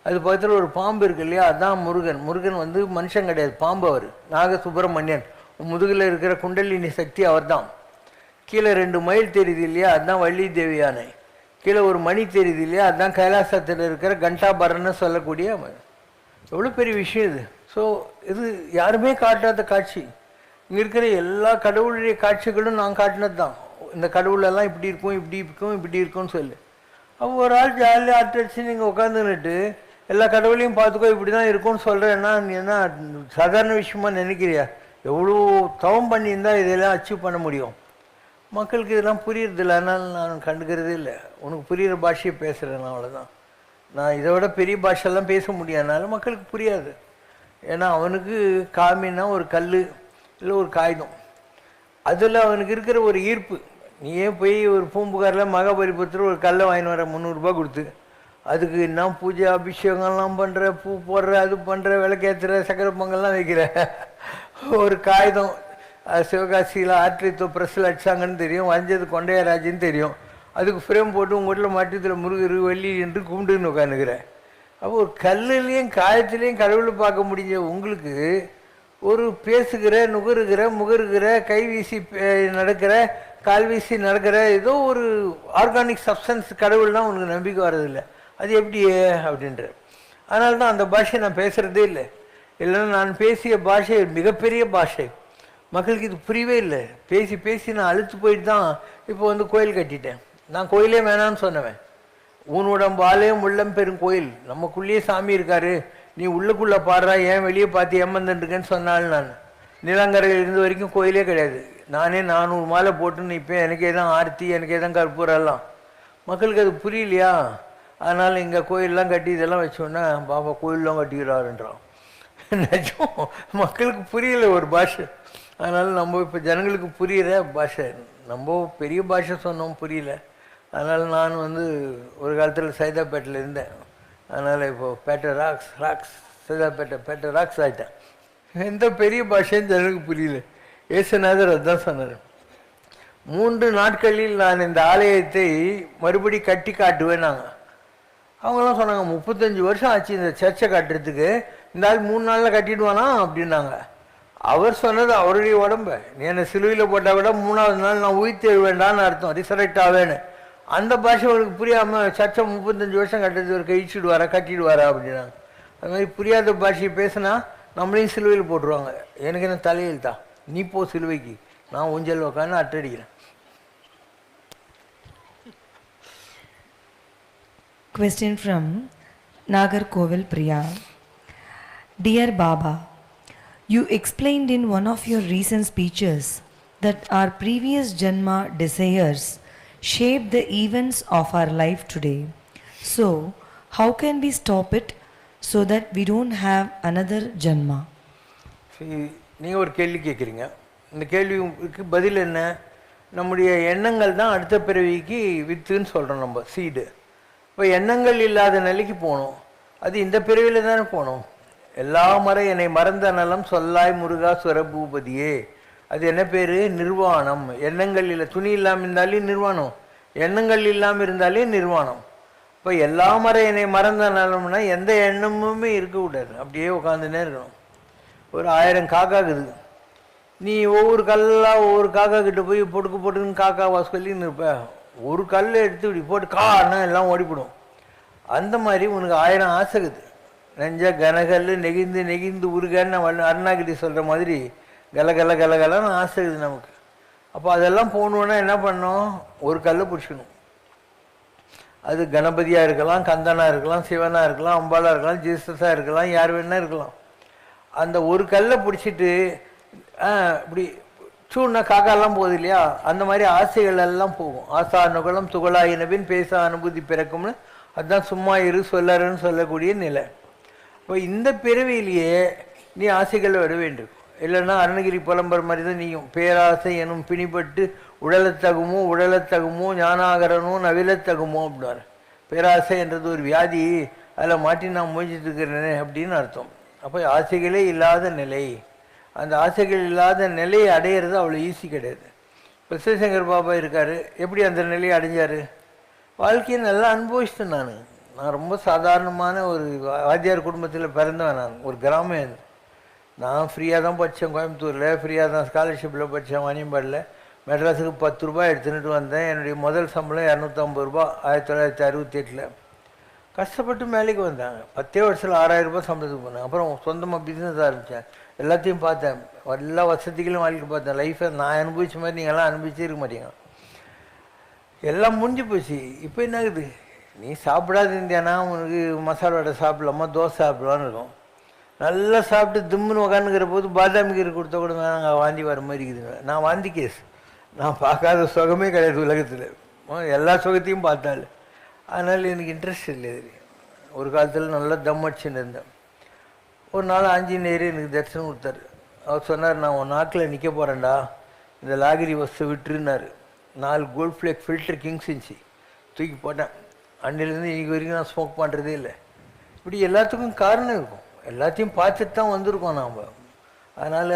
அது பக்கத்தில் ஒரு பாம்பு இருக்கு இல்லையா, அதுதான் முருகன். முருகன் மனுஷன் கிடையாது, பாம்பு. அவர் நாக சுப்பிரமணியன். முதுகில் இருக்கிற குண்டலினி சக்தி அவர் தான். கீழே 2 மயில் தெரியுது இல்லையா, அதுதான் வள்ளி தேவி யானை. கீழே ஒரு மணி தெரியுது இல்லையா, அதுதான் கைலாசத்தில் இருக்கிற கண்டாபரன்னு சொல்லக்கூடிய. எவ்வளோ பெரிய விஷயம் இது. ஸோ இது யாருமே காட்டாத காட்சி. இங்கே இருக்கிற எல்லா கடவுளுடைய காட்சிகளும் நான் காட்டினது தான். இந்த கடவுளெல்லாம் இப்படி இருக்கும், இப்படி இருக்கும், இப்படி இருக்கும்னு சொல்லு. அப்போ ஒரு ஆள் ஜாலியாக ஆட்டடிச்சு நீங்கள் உட்காந்துன்னுட்டு எல்லா கடவுளையும் பார்த்துக்கோ இப்படி தான் இருக்கும்னு சொல்கிறேன்னா நீ என்ன சாதாரண விஷயமா நினைக்கிறியா? எவ்வளோ தவம் பண்ணியிருந்தால் இதெல்லாம் அச்சீவ் பண்ண முடியும். மக்களுக்கு இதெல்லாம் புரியறதில்லை, அதனால் நான் கண்டுக்கிறதே இல்லை. உனக்கு புரிகிற பாஷையை பேசுகிறேன், அவ்வளோதான். நான் இதை விட பெரிய பாஷெல்லாம் பேச முடியாதனால மக்களுக்கு புரியாது. ஏன்னா அவனுக்கு காமின்னா ஒரு கல் இல்லை ஒரு காகிதம், அதில் அவனுக்கு இருக்கிற ஒரு ஈர்ப்பு. நீயே போய் ஒரு பூம்புகாரில் மகாபலிபுரத்தில் ஒரு கல்லை வாங்கின்னு வர 300 ரூபா கொடுத்து, அதுக்கு என்ன பூஜை அபிஷேகம்லாம் பண்ணுற, பூ போடுற, அது பண்ணுற, விளக்கேற்றுற, சக்கரை பொங்கல்லாம் வைக்கிற. ஒரு காகிதம் சிவகாசியில் ஆர்டித்தோ ப்ரெஸ்ஸில் அடிச்சாங்கன்னு தெரியும், வரைஞ்சது கொண்டையராஜின்னு தெரியும். அதுக்கு ஃப்ரேம் போட்டு உங்கள் வீட்டில் மாட்டியத்தில் முருகர் வள்ளி என்று கும்பிட்டுன்னு உட்காந்துக்கிறேன். அப்போ ஒரு கல்லுலேயும் காயத்துலேயும் கடவுளை பார்க்க முடிஞ்ச உங்களுக்கு ஒரு பேசுகிற, நுகருகிற, முகருகிற, கை வீசி நடக்கிற, கால் வீசி நடக்கிற ஏதோ ஒரு ஆர்கானிக் சப்ஸ்டன்ஸ் கடவுள்னால் உனக்கு நம்பிக்கை வர்றதில்லை. அது எப்படியே அப்படின்ற. அதனால தான் அந்த பாஷை நான் பேசுகிறதே இல்லை. இல்லைன்னா நான் பேசிய பாஷை மிகப்பெரிய பாஷை, மக்களுக்கு இது புரியவே இல்லை. பேசி பேசி நான் அழுத்து போயிட்டு தான் இப்போ கோயில் கட்டிட்டேன். நான் கோயிலே வேணான்னு சொன்னவன். ஊனுடம்பு ஆலயம் உள்ளம் பெரும் கோயில், நமக்குள்ளேயே சாமி இருக்காரு, நீ உள்ளுக்குள்ளே பாடுறா, ஏன் வெளியே பார்த்து ஏமாந்துருக்கேன்னு சொன்னாலும் நான் நிலங்கரையில் இருந்த வரைக்கும் கோயிலே கிடையாது. நானே 400 மாலை போட்டுன்னு நிற்பேன். எனக்கே தான் ஆர்த்தி, எனக்கே தான் கற்பூரெல்லாம். மக்களுக்கு அது புரியலையா? அதனால் இங்கே கோயிலெலாம் கட்டி இதெல்லாம் வச்சோன்னா பாப்பா கோயிலெலாம் கட்டிக்கிறாருன்றான். நிஜம், மக்களுக்கு புரியல ஒரு பாஷை. அதனால் நம்ம இப்போ ஜனங்களுக்கு புரிகிற பாஷை, நம்ம பெரிய பாஷை சொன்னோம் புரியல. அதனால் நான் ஒரு காலத்தில் சைதாப்பேட்டில் இருந்தேன். அதனால் இப்போது பேட்டை ராக்ஸ் சைதாப்பேட்டை ராக்ஸ் ஆகிட்டேன். எந்த பெரிய பாஷைன்னு ஜனங்களுக்கு புரியல. ஏசுநாதர் அதுதான் சொன்னார். 3 நாட்களில் நான் இந்த ஆலயத்தை மறுபடி கட்டி காட்டுவேன். நாங்கள் அவங்களாம் சொன்னாங்க 35 வருஷம் ஆச்சு இந்த சர்ச்சை கட்டுறதுக்கு, இந்த ஆள் 3 நாளில் கட்டிடுவானா அப்படின்னாங்க. அவர் சொன்னது அவருடைய உடம்ப, நீ என்னை சிலுவையில் போட்டால் கூட 3ஆவது நாள் நான் உயிர்த்தெழ வேண்டான்னு அர்த்தம், ரிசரெக்ட் ஆவேன்னு. அந்த பாஷை அவருக்கு புரியாமல் சர்ச்சை 35 வருஷம் கட்டுறது ஒரு கழிச்சுடுவாரா கட்டிடுவாரா அப்படின்னாங்க. அது மாதிரி புரியாத பாஷையை பேசினா நம்மளையும் சிலுவையில் போட்டுருவாங்க. எனக்கு என்ன தலையில் தான், நீ போ சிலுவைக்கு, நான் ஊஞ்சல் உக்காந்து அட்டடிக்கிறேன். Question from Nagarkovil Priya. Dear Baba, you explained in one of your recent speeches that our previous Janma desires shape the events of our life today. So, how can we stop it so that we don't have another Janma? நீங்கள் ஒரு கேள்வி கேட்குறீங்க. இந்த கேள்விக்கு பதில் என்ன? நம்முடைய எண்ணங்கள் தான் அடுத்த பிறவிக்கு வித்துன்னு சொல்கிறோம் நம்ம, சீடு. இப்போ எண்ணங்கள் இல்லாத நிலைக்கு போகணும். அது இந்த பிறவியில் தானே போகணும். எல்லா முறை என்னை மறந்த நலம் சொல்லாய் முருகா சுரபூபதியே, அது என்ன பேர்? நிர்வாணம். எண்ணங்கள் இல்லை, துணி இல்லாமல் இருந்தாலே நிர்வாணம், எண்ணங்கள் இல்லாமல் இருந்தாலே நிர்வாணம். இப்போ எல்லா முறை என்னை மறந்த நலம்னா எந்த எண்ணமுமே இருக்கக்கூடாது, அப்படியே உட்காந்துனே இருக்கணும். ஒரு 1000 காக்கா இருக்குது, நீ ஒவ்வொரு கல்லாக ஒவ்வொரு காக்கா கிட்ட போய் போட்டுக்குன்னு காக்காவா சொல்லின்னு இருப்ப. ஒரு கல்லை எடுத்து இப்படி போட்டு கான்னா எல்லாம் ஓடிப்படும். அந்த மாதிரி உனக்கு 1000 ஆசைக்குது. நெஞ்ச கனகல் நெகிந்து நெகிந்து உருகன்னு அருணாகிரி சொல்கிற மாதிரி கலகல கலகலன்னு ஆசைக்குது நமக்கு. அப்போ அதெல்லாம் போகணுன்னா என்ன பண்ணோம்? ஒரு கல்லை பிடிச்சிக்கணும். அது கணபதியாக இருக்கலாம், கந்தனாக இருக்கலாம், சிவனாக இருக்கலாம், அம்பாலாக இருக்கலாம், ஜீசஸாக இருக்கலாம், யார் வேணா இருக்கலாம். அந்த ஒரு கல்லை பிடிச்சிட்டு இப்படி சூழ்னா காக்காலாம் போகுது இல்லையா, அந்த மாதிரி ஆசைகள் எல்லாம் போகும். ஆசா நுகலம் துகளாயினபின் பேச அனுபூதி பிறக்கும்னு, அதுதான் சும்மா இரு சொல்லறன்னு சொல்லக்கூடிய நிலை. இப்போ இந்த பிறவியிலேயே நீ ஆசைகளை விட வேண்டும். இல்லைன்னா அருணகிரி புலம்பர் மாதிரி தான் நீயும். பேராசை எனும் பிணிப்பட்டு உடலத்தகுமோ உடலத்தகுமோ ஞானாகரனோ நவிலத்தகுமோ அப்படின்னாரு. பேராசை என்றது ஒரு வியாதி, அதில் மாட்டி நான் மூஞ்சிட்டு இருக்கிறேனே அப்படின்னு அர்த்தம். அப்போ ஆசைகளே இல்லாத நிலை, அந்த ஆசைகள் இல்லாத நிலையை அடையிறது அவ்வளோ ஈஸி கிடையாது. இப்போ சிவசங்கர் பாபா இருக்கார், எப்படி அந்த நிலையை அடைஞ்சார்? வாழ்க்கையை நல்லா அனுபவிச்சிட்டேன். நான் ரொம்ப சாதாரணமான ஒரு வாத்தியார் குடும்பத்தில் பிறந்தவன். நான் ஒரு கிராமம். நான் ஃப்ரீயாக தான் படித்தேன், கோயம்புத்தூரில் ஃப்ரீயாக தான் ஸ்காலர்ஷிப்பில் படித்தேன், வாணியம்பாடில். மெட்ராஸுக்கு 10 ரூபாய் எடுத்துகிட்டு வந்தேன். என்னுடைய முதல் சம்பளம் 250 ரூபா 1968. கஷ்டப்பட்டு மேலேக்கு வந்தாங்க. 10 வருஷத்தில் 6000 ரூபாய் சம்பளத்துக்கு போனேன். அப்புறம் சொந்தமாக பிஸ்னஸ் ஆரம்பித்தேன். எல்லாத்தையும் பார்த்தேன், எல்லா வசதிகளும் வாழ்க்கை பார்த்தேன். லைஃப்பை நான் அனுபவிச்ச மாதிரி நீங்கள்லாம் அனுபவிச்சே இருக்க மாட்டீங்க. எல்லாம் முடிஞ்சு போச்சு. இப்போ என்ன ஆகுது? நீ சாப்பிடாத இருந்தியானா உனக்கு மசாலா வடை சாப்பிடலாமா, தோசை சாப்பிடலான்னு இருக்கும். நல்லா சாப்பிட்டு திம்முன்னு உக்காந்துக்கிற போது பாதாமி கீரை கொடுத்தா கூட நாங்கள் வாந்தி வர மாதிரி இருக்குது. நான் வாந்தி கேஸ், நான் பார்க்காத சுகமே கிடையாது உலகத்தில். எல்லா சுகத்தையும் பார்த்தாள். அதனால் எனக்கு இன்ட்ரெஸ்ட் இல்லை. ஒரு காலத்தில் நல்லா தம் அடிச்சுன்னு இருந்தேன். ஒரு நாள் ஆஞ்சநேயர் எனக்கு தரிசனம் கொடுத்தாரு. அவர் சொன்னார், நான் உன் நாக்கில் நிற்க போகிறேன்டா, இந்த லாகிரி வஸ்து விட்டுருன்னாரு. 4 கோல்ட் ஃப்ளேக் ஃபில்டர் கிங்ஸ் இருந்துச்சு, தூக்கி போட்டேன். அன்னிலேருந்து இன்றைக்கி வரைக்கும் நான் ஸ்மோக் பண்ணுறதே இல்லை. இப்படி எல்லாத்துக்கும் காரணம் இருக்கும், எல்லாத்தையும் பார்த்துட்டு தான் வந்திருக்கோம் நாம். அதனால்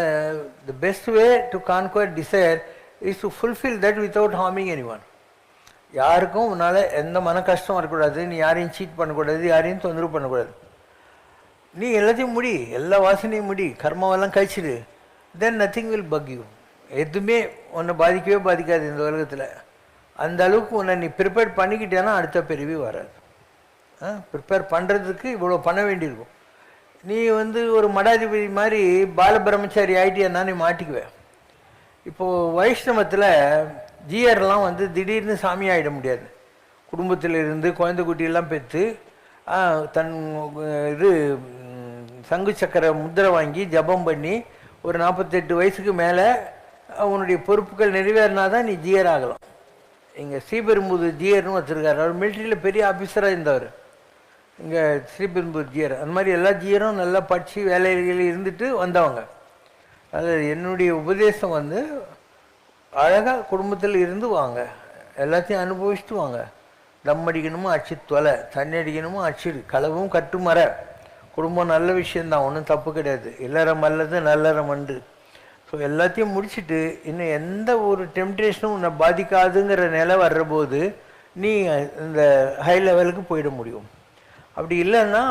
the best way to conquer desire is to fulfil that without harming anyone. யாருக்கும் உன்னால் எந்த மன கஷ்டம் வரக்கூடாது, நீ யாரையும் சீட் பண்ணக்கூடாது, யாரையும் தொந்தரவு பண்ணக்கூடாது. நீ எல்லாத்தையும் முடி, எல்லா வாசனையும் முடி, கர்மாவெல்லாம் கழிச்சிடு. தென் நத்திங் வில் பக் யூ. எதுவுமே உன்னை பாதிக்கவே பாதிக்காது இந்த உலகத்தில். அந்த அளவுக்கு உன்னை நீ ப்ரிப்பேர் பண்ணிக்கிட்டேன்னா அடுத்த பிறவி வராது. ப்ரிப்பேர் பண்ணுறதுக்கு இவ்வளோ பண்ண வேண்டியிருக்கும். நீ ஒரு மடாதிபதி மாதிரி பாலபிரம்மச்சாரி ஆகிட்டியன்னா நீ மாட்டிக்குவேன். இப்போது வைஷ்ணவத்தில் ஜிஆர்லாம் திடீர்னு சாமி ஆகிட முடியாது. குடும்பத்தில் இருந்து குழந்தை குட்டியெல்லாம் பெற்று தன் சங்கு சக்கர முத்திரை வாங்கி ஜபம் பண்ணி ஒரு 48 வயசுக்கு மேலே அவனுடைய பொறுப்புகள் நிறைவேறினா தான் நீ ஜிஆர் ஆகலாம். இங்கே ஸ்ரீபெரும்புதூர் ஜிஆர்னு வச்சுருக்காரு. அவர் மிலிட்ரியில் பெரிய ஆஃபீஸராக இருந்தவர். இங்கே ஸ்ரீபெரும்புதூர் ஜிஆர் அந்த மாதிரி எல்லா ஜிஆரும் நல்லா படித்து வேலைகளில் இருந்துட்டு வந்தவங்க. அதில் என்னுடைய உபதேசம் அழகாக குடும்பத்தில் இருந்து வாங்க, எல்லாத்தையும் அனுபவிச்சுட்டு வாங்க. தம் அடிக்கணுமோ அடிச்சு தொலை, தண்ணி அடிக்கணுமோ அடிச்சிடு, களவும் கட்டு மர. குடும்பம் நல்ல விஷயந்தான், ஒன்றும் தப்பு கிடையாது. இல்லறம் அல்லது நல்லறம் அன்று. ஸோ எல்லாத்தையும் முடிச்சுட்டு இன்னும் எந்த ஒரு டெம்டேஷனும் உன்னை பாதிக்காதுங்கிற நிலை வர்றபோது நீ இந்த ஹை லெவலுக்கு போயிட முடியும். அப்படி இல்லைன்னா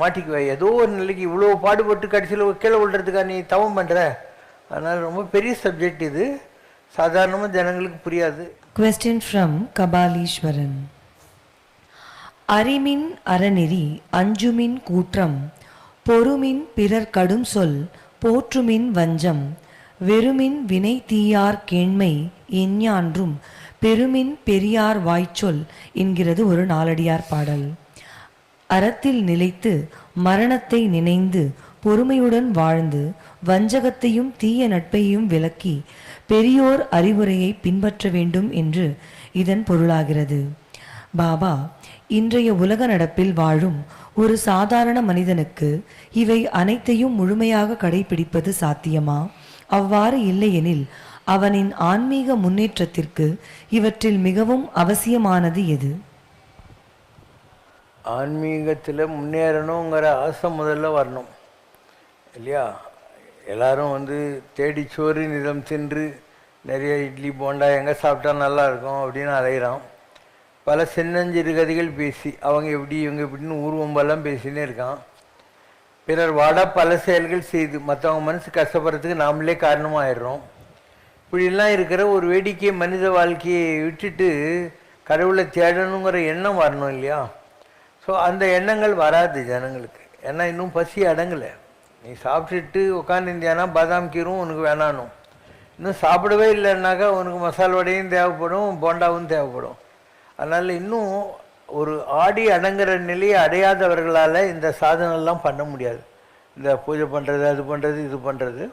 மாட்டிக்குவே. ஏதோ ஒரு நிலைக்கு இவ்வளோ பாடுபட்டு கடைசியில் கீழே விழுறதுக்காக நீ தவம் பண்ணுற. அதனால் ரொம்ப பெரிய சப்ஜெக்ட் இது, சாதாரணமாக ஜனங்களுக்கு புரியாது. Question from Kabalishwaran. அறிமின் அறநெறி அஞ்சுமின் கூற்றம் பொறுமின் பிறர் கடும் சொல் போற்றுமின் வஞ்சம் வெறுமின் வினை தீயார் கேண்மை எஞ்ஞான்றும் பெருமின் பெரியார் வாய்ச்சொல் என்கிறது ஒரு நாலடியார் பாடல். அறத்தில் நிலைத்து மரணத்தை நினைந்து பொறுமையுடன் வாழ்ந்து வஞ்சகத்தையும் தீய நட்பையும் விலக்கி பெரியோர் அறிவுரையை பின்பற்ற வேண்டும் என்று இதன் பொருளாகிறது. பாபா, இன்றைய உலக நடப்பில் வாழும் ஒரு சாதாரண மனிதனுக்கு இவை அனைத்தையும் முழுமையாக கடைபிடிப்பது சாத்தியமா? அவ்வாறு இல்லையெனில் அவனின் ஆன்மீக முன்னேற்றத்திற்கு இவற்றில் மிகவும் அவசியமானது எது? ஆன்மீகத்தில் முன்னேறணுங்கிற ஆசை முதல்ல வரணும் இல்லையா? எல்லாரும் தேடி சோறு நிதம் தின்று நிறைய இட்லி போண்டா எங்கே சாப்பிட்டா நல்லா இருக்கும் அப்படின்னு அலைகிறான். பல சின்னஞ்சிறு கதைகள் பேசி அவங்க எப்படி இவங்க எப்படின்னு ஊர்வம்பெல்லாம் பேசினே இருக்கான். பிறர் வாட பல செயல்கள் செய்து மற்றவங்க மனசு கஷ்டப்படுறதுக்கு நாமளே காரணமாகிடுறோம். இப்படிலாம் இருக்கிற ஒரு வேடிக்கை மனித வாழ்க்கையை விட்டுட்டு கடவுளை தேடணுங்கிற எண்ணம் வரணும் இல்லையா? ஸோ அந்த எண்ணங்கள் வராது ஜனங்களுக்கு. ஏன்னா இன்னும் பசி அடங்கலை. நீ சாப்பிட்டுட்டு உட்காந்துருந்தியானா பாதாம் கீரும் உனக்கு வேணானும். இன்னும் சாப்பிடவே இல்லைன்னாக்கா உனக்கு மசால் வடையும் தேவைப்படும், போண்டாவும் தேவைப்படும். அதனால் இன்னும் ஒரு ஆடி அடங்குற நிலையை அடையாதவர்களால் இந்த சாதனைலாம் பண்ண முடியாது. இந்த பூஜை பண்ணுறது, அது பண்ணுறது, இது பண்ணுறது.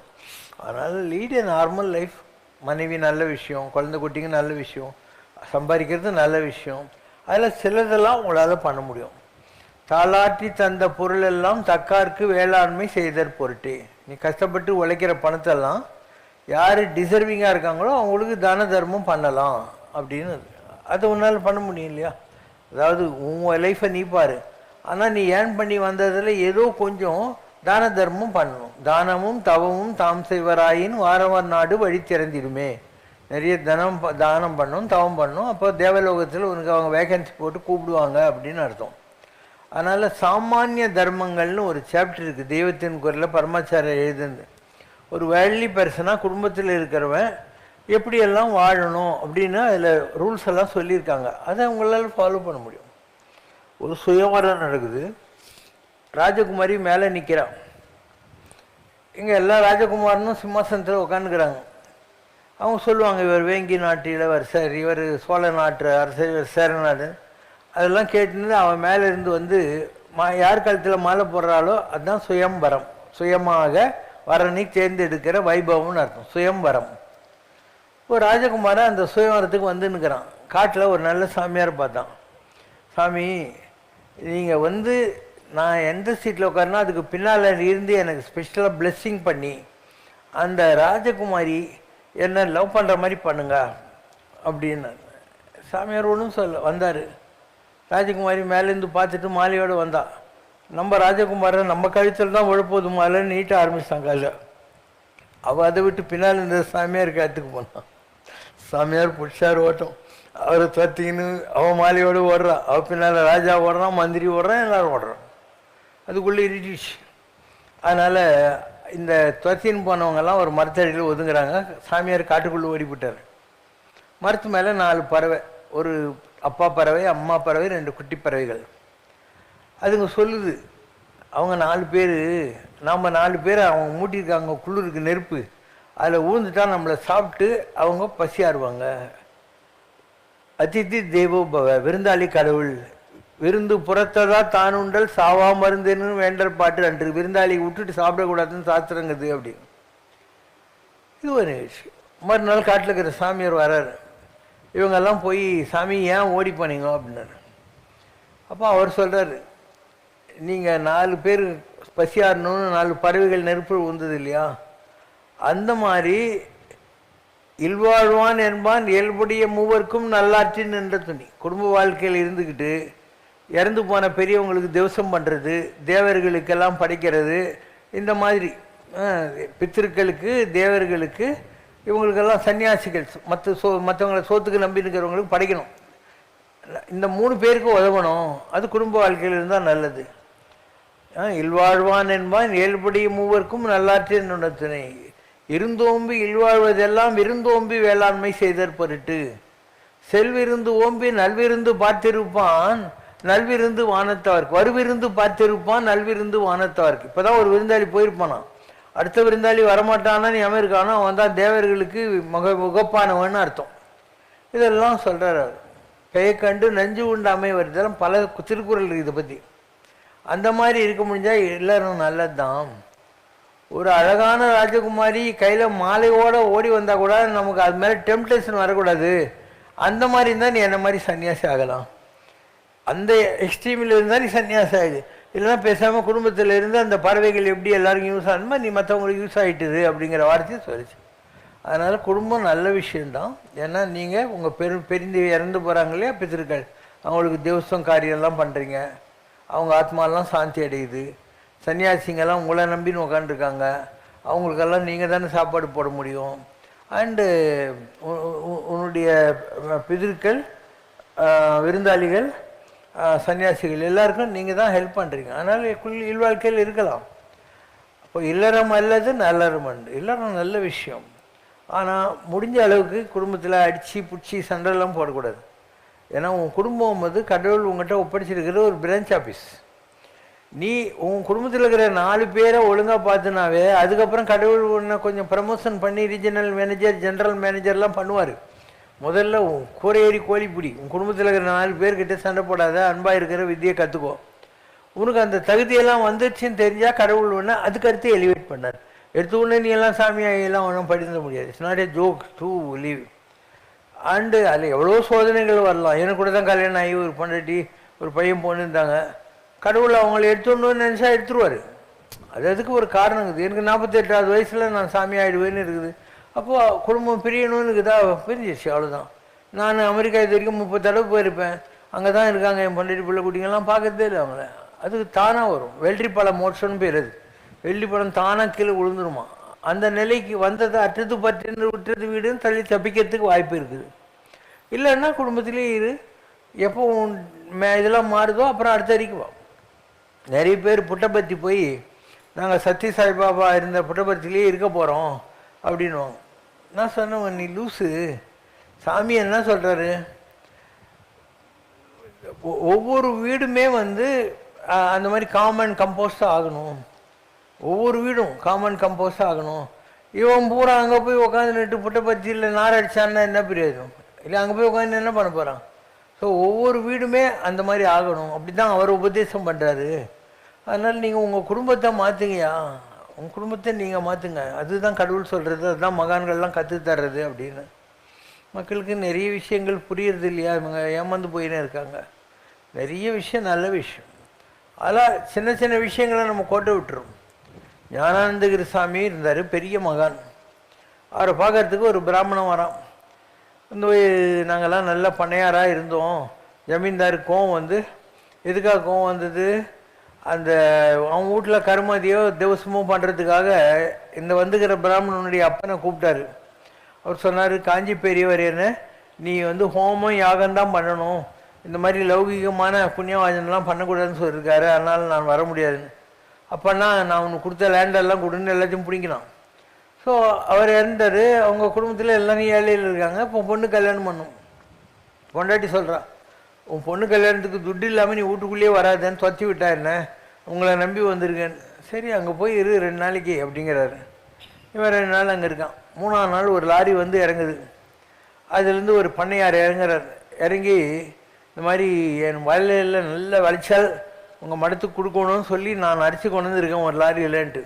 அதனால் லீட் ஏ நார்மல் லைஃப். மனைவி நல்ல விஷயம், குழந்தை குட்டிங்க நல்ல விஷயம், சம்பாதிக்கிறது நல்ல விஷயம். அதில் சிலதெல்லாம் உங்களால் பண்ண முடியும். தாளாற்றி தந்த பொருளெல்லாம் தக்கார்க்கு வேளாண்மை செய்தற் பொருட்டே. நீ கஷ்டப்பட்டு உழைக்கிற பணத்தெல்லாம் யார் டிசர்விங்காக இருக்காங்களோ அவங்களுக்கு தான தர்மம் பண்ணலாம் அப்படின்னு. அதை உன்னால் பண்ண முடியும் இல்லையா? அதாவது உன் லைஃப்பை நீ பாரு. ஆனால் நீ ஏர்ன் பண்ணி வந்ததில் ஏதோ கொஞ்சம் தான தர்மம் பண்ணணும். தானமும் தவமும் தாம் செய்வராயின் வாரவர் நாடு வழி திறந்திடுமே. நிறைய தானம் பண்ணணும், தவம் பண்ணணும். அப்போ தேவலோகத்தில் உனக்கு அவங்க வேகன்சி போட்டு கூப்பிடுவாங்க அப்படின்னு அர்த்தம். அதனால் சாமானிய தர்மங்கள்னு ஒரு சாப்டர் இருக்குது தெய்வத்தின் குரலில் பரமாச்சாரியர் எழுதுந்து. ஒரு வேர்ல்ட்லி பர்சனாக குடும்பத்தில் இருக்கிறவன் எப்படியெல்லாம் வாழணும் அப்படின்னு அதில் ரூல்ஸ் எல்லாம் சொல்லியிருக்காங்க. அதை அவங்களால ஃபாலோ பண்ண முடியும். ஒரு சுயவரம் நடக்குது. ராஜகுமாரி மேலே நிற்கிறான். இங்கே எல்லா ராஜகுமாரனும் சிம்மாசனத்தில் உட்காந்துக்கிறாங்க. அவங்க சொல்லுவாங்க, இவர் வேங்கி நாட்டு இளவரசர், இவர் சோழ நாட்டு அரசர், இவர் சேர நாடு. அதெல்லாம் கேட்டுன்னு அவன் மேலே இருந்து யார் கழுத்தில் மாலை போடுறாலோ அதுதான் சுயம்பரம். சுயமாக வரனை தேர்ந்தெடுக்கிற வைபவம்னு அர்த்தம் சுயம்பரம். ஒரு ராஜகுமாரன் அந்த சுயவரத்துக்கு வந்துன்னுக்கிறான். காட்டில் ஒரு நல்ல சாமியார் பார்த்தான். சாமி, நீங்கள் நான் எந்த சீட்டில் உட்காருனா அதுக்கு பின்னால் இருந்து எனக்கு ஸ்பெஷலாக பிளெஸ்ஸிங் பண்ணி அந்த ராஜகுமாரி என்ன லவ் பண்ணுற மாதிரி பண்ணுங்க அப்படின்னு. சாமியார் ஒன்றும் வந்தார். ராஜகுமாரி மேலேருந்து பார்த்துட்டு மாலையோடு வந்தான். நம்ம ராஜகுமாரன் நம்ம கழுத்தில் தான் உழப்போது மாலைன்னு நீட்ட ஆரம்பிச்சான் காலைல. அவள் அதை விட்டு பின்னால் இந்த சாமியார் காத்துக்கு போனான். சாமியார் பிடிச்சார் ஓட்டம். அவரை துரத்திக்கின்னு அவன் மாலையோடு ஓடுறான். அவள் பின்னால் ராஜா ஓடுறான், மந்திரி ஓடுறான், எல்லோரும் ஓடுறான். அதுக்குள்ளே இருட்டிச்சு. அதனால் இந்த துரத்தின்னு போனவங்கெல்லாம் ஒரு மரத்தடியில் ஒதுங்குறாங்க. சாமியார் காட்டுக்குள்ளே ஓடிவிட்டார். மரத்து மேலே 4 பறவை, ஒரு அப்பா பறவை, அம்மா பறவை, 2 குட்டி பறவைகள். அதுங்க சொல்லுது, அவங்க 4 பேர், நாம் 4 பேர் அவங்க மூட்டியிருக்காங்க குளிருக்கு நெருப்பு, அதில் ஊழ்ந்துட்டா நம்மளை சாப்பிட்டு அவங்க பசியாருவாங்க. அதிதி தேவோ பவ, விருந்தாளி கடவுள். விருந்து புறத்ததா தானுண்டல் சாவா மருந்துன்னு வேண்டல் பாட்டு அன்று. விருந்தாளி விட்டுட்டு சாப்பிடக்கூடாதுன்னு சாஸ்திரங்குது அப்படின்னு. இது ஒரு நிகழ்ச்சி. மறுநாள் காட்டில் இருக்கிற சாமியார் வர்றாரு. இவங்கெல்லாம் போய், சாமி ஏன் ஓடி போனீங்க அப்படின்னாரு. அப்போ அவர் சொல்கிறார், நீங்கள் 4 பேர் பசியாரணும்னு 4 பறவைகள் நெருப்பு உந்தது இல்லையா, அந்த மாதிரி இல்வாழ்வான் என்பான் இயல்புடைய மூவர்க்கும் நல்லாற்றின் என்ற துணி. குடும்ப வாழ்க்கையில் இருந்துக்கிட்டு இறந்து போன பெரியவங்களுக்கு திவசம் பண்ணுறது, தேவர்களுக்கெல்லாம் படைக்கிறது, இந்த மாதிரி பித்திருக்களுக்கு, தேவர்களுக்கு, இவங்களுக்கெல்லாம் சன்னியாசிகள் மற்றவங்களை சோத்துக்கு நம்பி இருக்கிறவங்களுக்கு படைக்கணும். இந்த 3 பேருக்கு உதவணும். அது குடும்ப வாழ்க்கையில் இருந்தால் நல்லது. இல்வாழ்வான் என்பான் ஏழ்படி மூவர்க்கும் நல்லாற்றின் துணை இருந்தோம்பி இல்வாழ்வதெல்லாம் விருந்தோம்பி வேளாண்மை செய்தற் பொருட்டு செல்விருந்து ஓம்பி நல்விருந்து பார்த்திருப்பான் நல்விருந்து வானத்தவர்க்கு வருவிருந்து பார்த்திருப்பான் நல்விருந்து வானத்தவர்க்கு. இப்போதான் ஒரு விருந்தாளி போயிருப்பானா, அடுத்த விருந்தாளி வரமாட்டானான்னு எவன் இருக்கானோ அவன் தான் தேவர்களுக்கு உகப்பானவன்னு அர்த்தம். இதெல்லாம் சொல்கிறார் அவர். பெயக்கண்டு நஞ்சு உண்டு அமைவர், இதெல்லாம் பல திருக்குறள் இருக்குது இதை பற்றி. அந்த மாதிரி இருக்க முடிஞ்சால் எல்லாரும் நல்லது தான். ஒரு அழகான ராஜகுமாரி கையில் மாலையோடு ஓடி வந்தால் கூட நமக்கு அது மேலே டெம்ப்டேஷன் வரக்கூடாது. அந்த மாதிரி இருந்தால் நீ என்ன மாதிரி சன்னியாசி ஆகலாம். அந்த எக்ஸ்ட்ரீமில் இருந்தால் நீ சன்னியாசி ஆகிடு. இல்லைன்னா பேசாமல் குடும்பத்தில் இருந்து அந்த பறவைகள் எப்படி எல்லாருக்கும் யூஸ் ஆகணுமோ நீ மற்றவங்களுக்கு யூஸ் ஆகிட்டுது அப்படிங்கிற வார்த்தையை சொல்லிச்சு. அதனால் குடும்பம் நல்ல விஷயந்தான். ஏன்னா நீங்கள் உங்கள் பெரிந்து இறந்து போகிறாங்க இல்லையா பித்திருக்கள், அவங்களுக்கு தேவசம் காரியம்லாம் பண்ணுறீங்க, அவங்க ஆத்மாலாம் சாந்தி அடையுது. சன்னியாசிங்கெல்லாம் உங்களை நம்பின்னு உட்காந்துருக்காங்க, அவங்களுக்கெல்லாம் நீங்கள் தானே சாப்பாடு போட முடியும். அண்டு உன்னுடைய பிதிர்கள், விருந்தாளிகள், சன்னியாசிகள் எல்லாருக்கும் நீங்கள் தான் ஹெல்ப் பண்ணுறீங்க. அதனால் இல்வாழ்க்கையில் இருக்கலாம். அப்போ இல்லறம் அல்லது நல்லறம் அண்டு. இல்லறம் நல்ல விஷயம். ஆனால் முடிஞ்ச அளவுக்கு குடும்பத்தில் அடித்து பிடிச்சி சண்டைலாம் போடக்கூடாது. ஏன்னா உன் குடும்பம் வந்து கடவுள் உங்கள்கிட்ட ஒப்படைச்சிருக்கிற ஒரு பிரான்ச் ஆஃபீஸ். நீ உன் குடும்பத்தில் இருக்கிற 4 பேரை ஒழுங்காக பார்த்துனாவே அதுக்கப்புறம் கடவுள் உன்னை கொஞ்சம் ப்ரமோஷன் பண்ணி ரீஜனல் மேனேஜர், ஜென்ரல் மேனேஜர்லாம் பண்ணுவார். முதல்ல உன் கூரையேறி கோழிப்பிடி. உன் குடும்பத்தில் இருக்கிற 4 பேர்கிட்ட சண்டை போடாத, அன்பாக இருக்கிற வித்தியை கற்றுக்கோ. உனக்கு அந்த தகுதியெல்லாம் வந்துடுச்சுன்னு தெரிஞ்சால் கடவுள் ஒன்று அதுக்கடுத்து எலிவேட் பண்ணார். எடுத்து உடனே நீ எல்லாம் சாமியாகலாம் ஒன்றும் படிக்க முடியாது. It's not a joke to leave. And அதில் எவ்வளோ சோதனைகள் வரலாம். எனக்கு கூட தான் கல்யாணம் ஆகி ஒரு பொண்டாட்டி ஒரு பையன் பொண்ணு இருந்தாங்க. கடவுள் அவங்கள எடுத்துடணும்னு நினச்சா எடுத்துருவார். அதுக்கு ஒரு காரணம் இருக்குது. எனக்கு 48வது வயசில் நான் சாமி ஆகிடுவேன்னு இருக்குது. அப்போது குடும்பம் பிரியணும்னு இருக்குதா, பிரிஞ்சிச்சு, அவ்வளோதான். நான் அமெரிக்கா இது வரைக்கும் 30 தடவை போயிருப்பேன். அங்கே தான் இருக்காங்க என் பொண்டாட்டி பிள்ளை குட்டிங்கெல்லாம் பார்க்கறதே இல்லை அவங்கள. அதுக்கு தானாக வரும். வெள்ளரி பழ மோட்சம்னு பேர். அது வெள்ளி பழம் தானாக கீழே விழுந்துருமா. அந்த நிலைக்கு வந்ததை அற்றது பற்று விட்டுறது வீடுன்னு தள்ளி தப்பிக்கிறதுக்கு வாய்ப்பு இருக்குது. இல்லைன்னா குடும்பத்திலேயே இரு. எப்போ இதெல்லாம் மாறுதோ அப்புறம் அடுத்த வரைக்கும் வா. நிறைய பேர் புட்டபர்த்தி போய் நாங்கள் சத்ய சாய்பாபா இருந்த புட்டபர்த்திலேயே இருக்க போகிறோம் அப்படின்வாங்க. நான் சொன்னேன், நீ லூஸு. சாமி என்ன சொல்கிறாரு, ஒவ்வொரு வீடுமே வந்து அந்த மாதிரி காமன் கம்போஸ்டாக ஆகணும். ஒவ்வொரு வீடும் காமன் கம்போஸ்டாக ஆகணும். இவன் பூரா அங்கே போய் உட்காந்துட்டு புட்டபர்த்தியில் நார் அடித்தான்னா என்ன பிரயோஜனம்? இல்லை அங்கே போய் உட்காந்து என்ன பண்ண போகிறான்? ஸோ ஒவ்வொரு வீடுமே அந்த மாதிரி ஆகணும். அப்படி தான் அவர் உபதேசம் பண்ணுறாரு. அதனால் நீங்கள் உங்கள் குடும்பத்தை மாற்றுங்கயா, உங்கள் குடும்பத்தை நீங்கள் மாற்றுங்க. அதுதான் கடவுள் சொல்கிறது, அதுதான் மகான்கள்லாம் கற்றுத்தர்றது அப்படின்னு. மக்களுக்கு நிறைய விஷயங்கள் புரியறது இல்லையா, இவங்க ஏமாந்து போயினே இருக்காங்க. நிறைய விஷயம் நல்ல விஷயம். அதெல்லாம் சின்ன சின்ன விஷயங்களை நம்ம கோட்டை விட்டுரும். ஞானானந்தகிரி சாமி இருந்தார், பெரிய மகான். அவரை பார்க்கறதுக்கு ஒரு பிராமணன் வரான். இந்த நாங்கள்லாம் நல்ல பண்ணையாராக இருந்தோம். ஜமீன்தாருக்கு கோவம் வந்து, எதுக்காக கோவம் வந்தது, அந்த அவன் வீட்டில் கருமதியோ தேவசமோ பண்ணுறதுக்காக இந்த வந்துக்கிற பிராமணனுடைய அப்பனை கூப்பிட்டாரு. அவர் சொன்னார், காஞ்சி பெரியவர் என்ன, நீ வந்து ஹோமம் யாகம்தான் பண்ணணும், இந்த மாதிரி லௌகிகமான புண்ணியவாஜனெலாம் பண்ணக்கூடாதுன்னு சொல்லியிருக்காரு, அதனால் நான் வர முடியாதுன்னு. அப்போனா நான் உனக்கு கொடுத்த லேண்டெல்லாம் கொடுன்னு எல்லாத்தையும் பிடிக்கணும். ஸோ அவர் இறந்தார். அவங்க குடும்பத்தில் எல்லாரும் ஏழையில் இருக்காங்க. இப்போ பொண்ணு கல்யாணம் பண்ணும். பொண்டாட்டி சொல்கிறான், உன் பொண்ணு கல்யாணத்துக்கு துட்டு இல்லாமல் நீ வீட்டுக்குள்ளேயே வராதுன்னு தொத்தி விட்டா என்ன, உங்களை நம்பி வந்திருக்கேன்னு. சரி அங்கே போய் 2 நாளைக்கு அப்படிங்கிறாரு. இவன் 2 நாள் அங்கே இருக்கான். 3ஆம் நாள் ஒரு லாரி வந்து இறங்குது. அதுலேருந்து ஒரு பண்ணையார் இறங்குறார். இறங்கி இந்த மாதிரி என் வயலில் நல்ல விளைச்சல் உங்கள் மடத்துக்கு கொடுக்கணும்னு சொல்லி நான் அரிசி கொண்டு வந்துருக்கேன் ஒரு லாரி இல்லைன்ட்டு.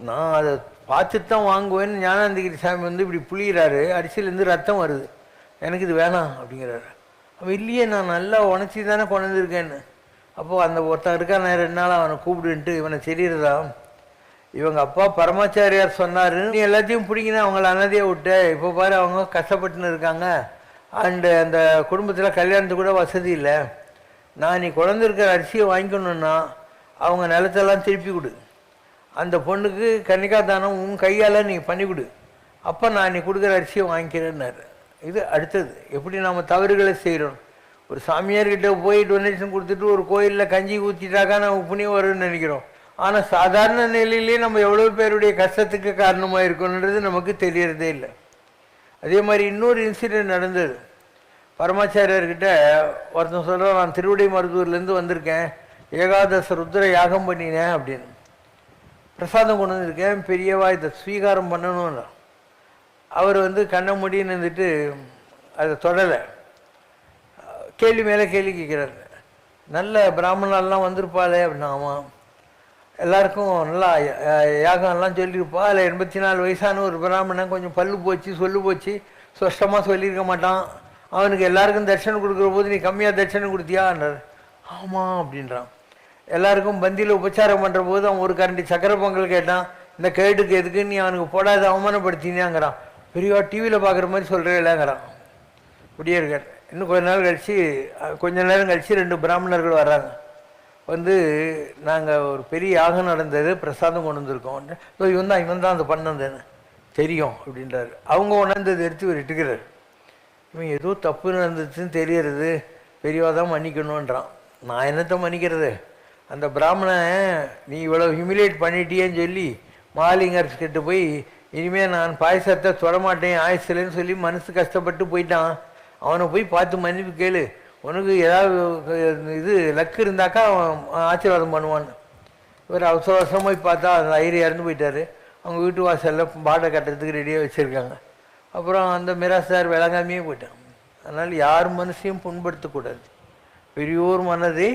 நான் அதை பார்த்துட்டு தான் வாங்குவேன்னு ஞானானந்தகிரி சாமி வந்து இப்படி புளிகிறாரு. அரிசியிலேருந்து ரத்தம் வருது. எனக்கு இது வேணாம் அப்படிங்கிறாரு. அவன் இல்லையே, நான் நல்லா உணச்சி தானே கொண்டு வந்திருக்கேன்னு. அப்போது அந்த ஒருத்தன் இருக்கான், 2 நாள் அவனை கூப்பிடுன்ட்டு இவனை தெரியுறதா, இவங்க அப்பா பரமாச்சாரியார் சொன்னார், நீ எல்லாத்தையும் பிடிங்கினா அவங்கள அனதையை விட்ட, இப்போ பாரு அவங்க கஷ்டப்பட்டுன்னு இருக்காங்க. அண்டு அந்த குடும்பத்தில் கல்யாணத்துக்கு கூட வசதி இல்லை. நான் நீ குழந்திருக்கிற அரிசியை வாங்கிக்கணுன்னா அவங்க நிலத்தெல்லாம் திருப்பி கொடு, அந்த பொண்ணுக்கு கன்னிகாதானம் உன் கையால் நீ பண்ணிவிடு, அப்போ நான் நீ கொடுக்குற அரிசியை வாங்கிக்கிறேன்னாரு. இது அடுத்தது எப்படி நாம் தவறுகளை செய்கிறோம். ஒரு சாமியார்கிட்ட போய் டொனேஷன் கொடுத்துட்டு ஒரு கோயிலில் கஞ்சி ஊற்றிட்டாக்கா நம்ம புண்ணியம் வரும்னு நினைக்கிறோம். ஆனால் சாதாரண நிலையிலே நம்ம எவ்வளோ பேருடைய கஷ்டத்துக்கு காரணமாக இருக்கணுன்றது நமக்கு தெரியறதே இல்லை. அதே மாதிரி இன்னொரு இன்சிடென்ட் நடந்தது. பரமாச்சாரியர்கிட்ட ஒருத்தன் சொல்கிறான், நான் திருவிடை மருதூர்லேருந்து வந்திருக்கேன், ஏகாதச ருத்ர யாகம் பண்ணினேன் அப்படின்னு, பிரசாதம் கொண்டு வந்திருக்கேன், பெரியவா இதை ஸ்வீகாரம் பண்ணணும்னா. அவர் கண்ணை மூடின்னு இருந்துட்டு அதை தொடலை, கேள்வி மேலே கேள்வி கேட்குறாரு. நல்ல பிராமணாலாம் வந்திருப்பாளே அப்படின்னா, ஆமாம், எல்லாருக்கும் நல்லா யாகம்லாம் சொல்லியிருப்பா. அதில் 84 வயசான ஒரு பிராமணன், கொஞ்சம் பல்லு போச்சு சொல்லு போச்சு, ஸ்பஷ்டமாக சொல்லியிருக்க மாட்டான். அவனுக்கு எல்லாருக்கும் தட்சணை கொடுக்குற போது நீ கம்மியாக தட்சணை கொடுத்தியான்றார். ஆமாம் அப்படின்றான். எல்லாருக்கும் பந்தியில் உபச்சாரம் பண்ணுற போது அவன் ஒரு கரண்டி சக்கரை பொங்கல் கேட்டான். இந்த கேடுக்கு எதுக்கு நீ அவனுக்கு போடாத அவமானப்படுத்தினாங்கிறான். பெரியவா டிவியில் பார்க்குற மாதிரி சொல்கிறேங்கிறான். இப்படியே இருக்கார். இன்னும் கொஞ்ச நேரம் கழித்து 2 பிராமணர்கள் வர்றாங்க. நாங்கள் ஒரு பெரிய யாகம் நடந்தது, பிரசாதம் கொண்டு வந்திருக்கோம். இவன் தான் அதை பண்ணந்தேன்னு தெரியும் அப்படின்றாரு. அவங்க உணர்ந்தது எடுத்து இவர் இட்டுக்கிறார். இவன் ஏதோ தப்பு நடந்துச்சுன்னு தெரியறது, பெரியவா தான் மன்னிக்கணுன்றான். நான் என்னத்தை மன்னிக்கிறது? அந்த பிராமணன் நீ இவ்வளோ ஹியூமிலேட் பண்ணிட்டியேன்னு சொல்லி மாலிங்கர்ஸ் கிட்ட போய் இனிமேல் நான் பாயசத்தை தொடமாட்டேன் ஆயுசில்லைன்னு சொல்லி மனசு கஷ்டப்பட்டு போயிட்டான். அவனை போய் பார்த்து மன்னிப்பு கேளு, உனக்கு ஏதாவது இது லக்கு இருந்தாக்கா அவன் ஆசீர்வாதம் பண்ணுவான்னு. இவர் அவசர அவசரமாக போய் பார்த்தா அந்த ஐயர் இறந்து போயிட்டார். அவங்க வீட்டு வாசலில் பாடை கட்டுறதுக்கு ரெடியாக வச்சுருக்காங்க. அப்புறம் அந்த மிராசார் விளங்காமையே போயிட்டான். அதனால் யார் மனசையும் புண்படுத்தக்கூடாது. பெரியோர் மனதை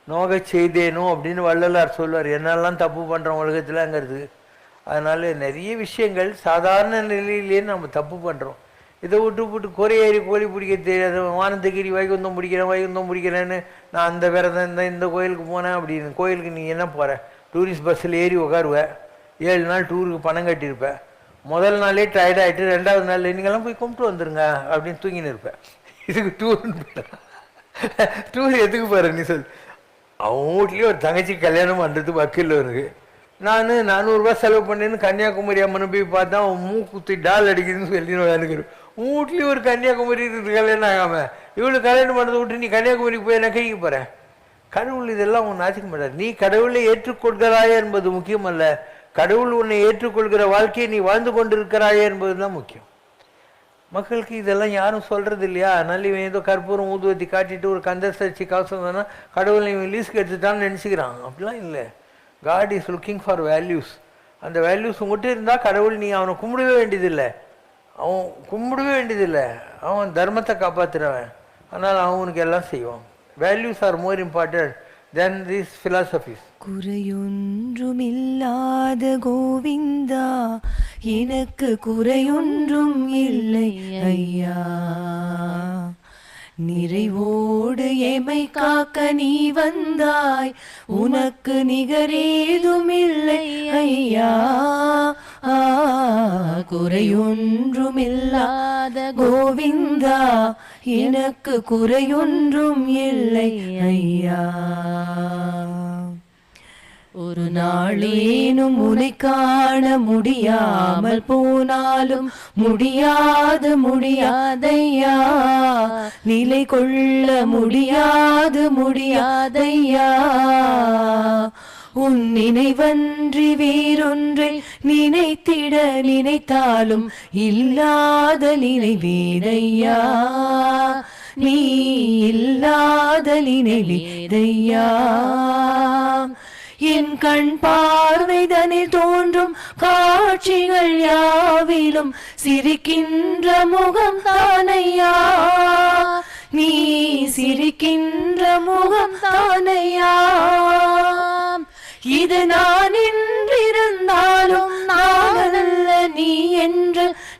நோக செய்தேனோ அப்படின்னு வள்ளலார் சொல்வார். என்னெல்லாம் தப்பு பண்ணுறோம் உலகத்தில்ங்கிறது. அதனால் நிறைய விஷயங்கள் சாதாரண நிலையிலேயே நம்ம தப்பு பண்ணுறோம். இதை விட்டு குறையேறி கோழி பிடிக்க தெரியாது, வானத்துக்கீரி வைகுந்தம் பிடிக்கிறேன்னு நான் அந்த விரதம் இந்த கோயிலுக்கு போனேன் அப்படின்னு. கோயிலுக்கு நீ என்ன போகிற? டூரிஸ்ட் பஸ்ஸில் ஏறி உட்காருவேன், 7 நாள் டூருக்கு பணம் கட்டியிருப்பேன். முதல் நாளே டயர்டாகிட்டு 2வது நாள் நீங்கள்லாம் போய் கும்பிட்டு வந்துருங்க அப்படின்னு தூங்கின்னு இருப்பேன். இதுக்கு டூர் எதுக்கு போகிற நீ சொல்? அவன் வீட்லேயே ஒரு தங்கச்சி கல்யாணம் பண்ணுறது வக்கீல் இருக்கு. நான் 400 ரூபா செலவு பண்ணேன்னு கன்னியாகுமரி அம்மனை போய் பார்த்தா அவன் மூக்குத்தி டால் அடிக்குதுன்னு சொல்லி நினைக்கிறேன். உன் வீட்லேயும் ஒரு கன்னியாகுமரி இருக்குது, கல்யாணம் ஆகாமல் இவ்வளோ கல்யாணம் பண்ணதை விட்டு நீ கன்னியாகுமரிக்கு போய் என்ன கழிக்க போகிறேன்? கடவுள் இதெல்லாம் அவன் நாசிக்க மாட்டார். நீ கடவுளை ஏற்றுக்கொள்கிறாயே என்பது முக்கியம் அல்ல, கடவுள் உன்னை ஏற்றுக்கொள்கிற வாழ்க்கையை நீ வாழ்ந்து கொண்டிருக்கிறாயே என்பது தான் முக்கியம். மக்களுக்கு இதெல்லாம் யாரும் சொல்கிறது இல்லையா? அதனால இவன் ஏதோ கற்பூரம் ஊதுவத்தி காட்டிட்டு ஒரு கந்தசர்ச்சி கவசம் தானே கடவுளை இவன் லீஸ்க்கு எடுத்துட்டான்னு நினச்சிக்கிறான். அப்படிலாம் இல்லை. God is looking for values. அந்த வேல்யூஸ் உங்கள்கிட்ட இருந்தால் கடவுள் நீ அவனை கும்பிடவே வேண்டியதில்லை, அவன் தர்மத்தை காப்பாற்றுறவன். அதனால் அவனுக்கு எல்லாம் செய்வான். Values are more important then these philosophies. குறையொன்றுமில்லாத கோவிந்தா, எனக்கு குறையொன்றும் இல்லை ஐயா, நிறைவோடு எமை காக்க நீ வந்தாய், உனக்கு நிகரேதும் இல்லை ஐயா. குறையொன்றுமில்லாத கோவிந்தா, எனக்கு குறையொன்றும் இல்லை ஐயா. ஒரு நாளேனும் உனை காண முடியாமல் போனாலும் முடியாதையா, நிலை கொள்ள முடியாதையா. உன் நினைவன்றி வேறொன்றை நினைத்திட நினைத்தாலும் இல்லாத நினைவேதையா, நீ இல்லாத நினைவேதையா. என் கண் பார்வைதனில் தோன்றும் காட்சிகள் யாவிலும் சிரிக்கின்ற முகம் தானையா, நீ சிரிக்கின்ற முகம் தானையா. இது நான் என்றிருந்தாலும் நானல்ல நீ என்ற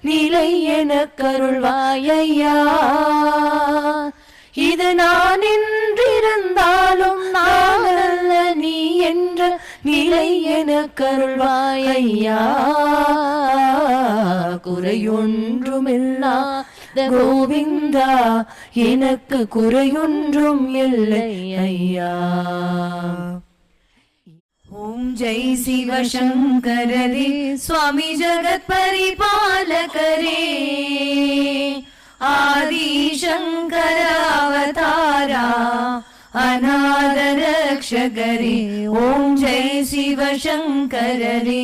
நிலை எனக் கருள்வாயா. இது நான் என்றிருந்தாலும் நானல்ல நீ என்ற நிலை எனக் கருள்வாயா. குறையொன்றுமில்லாத கோவிந்தா, எனக்கு குறையொன்றும் இல்லை ஐயா. ஓம் ஜெய் சிவசங்கரரே சுவாமி ஜகத் பரிபாலகரே ஆதி சங்கர அவதாரா அநாத ரக்ஷகரே ஓம் ஜெய் சிவசங்கரரே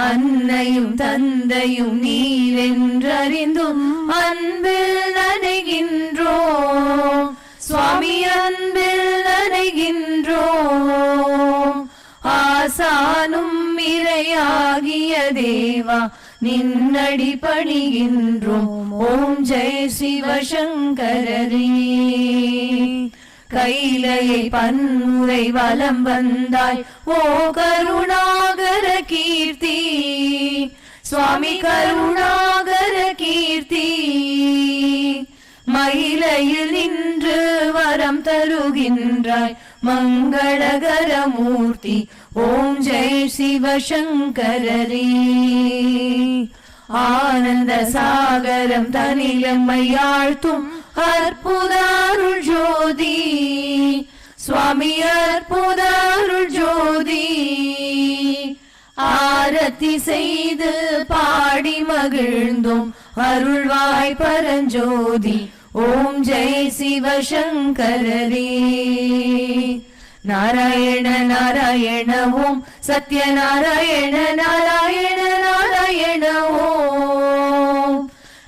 அன்னையும் தந்தையும் நீரென்றறிந்தும் அன்பில் நனைகின்றோம் சுவாமி அன்பில் நனைகின்றோம் ஆசானும் இறையாகிய தேவா நின்னடி பணிகின்றோம் ஓம் ஜெய் சிவசங்கரரே கைலையை பன்முறை வலம் வந்தாய் ஓ கருணாகர கீர்த்தி சுவாமி கருணாகர கீர்த்தி மயிலையில் நின்று வரம் தருகின்றாய் மங்களகர மூர்த்தி ஓம் ஜெய் சிவசங்கரரே ஆனந்த சாகரம் தனிலம்மையாழ்த்தும் அற்புதாருள் ஜோதி சுவாமி அற்புதாருள் ஜோதி ஆரத்தி செய்து பாடி மகிழ்ந்தோம் அருள்வாய் பரஞ்சோதி ஓம் ஜெய் சிவசங்கரரே நாராயண நாராயண ஓம் சத்யநாராயண நாராயண நாராயண ஓம்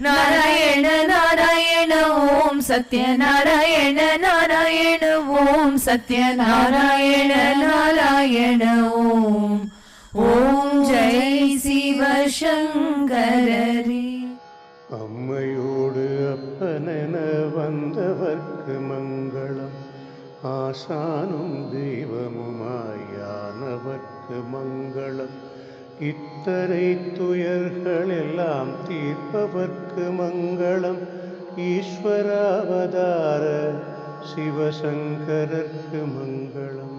நாராயண நாராயண ஓம் சத்யநாராயண நாராயண ஓம் சத்யநாராயண நாராயண ஓம் ஓம் ஜெய் சிவசங்கரரே அம்மையோடு அப்பனென வந்தவர்க்கு மங்களம் ஆசானும் தெய்வமுமாயானவர்க்கு மங்களம் இத்தரை துயர்கள் எல்லாம் தீர்ப்பவர்க்கு மங்களம் ஈஸ்வராவதார சிவசங்கரர்க்கு மங்களம்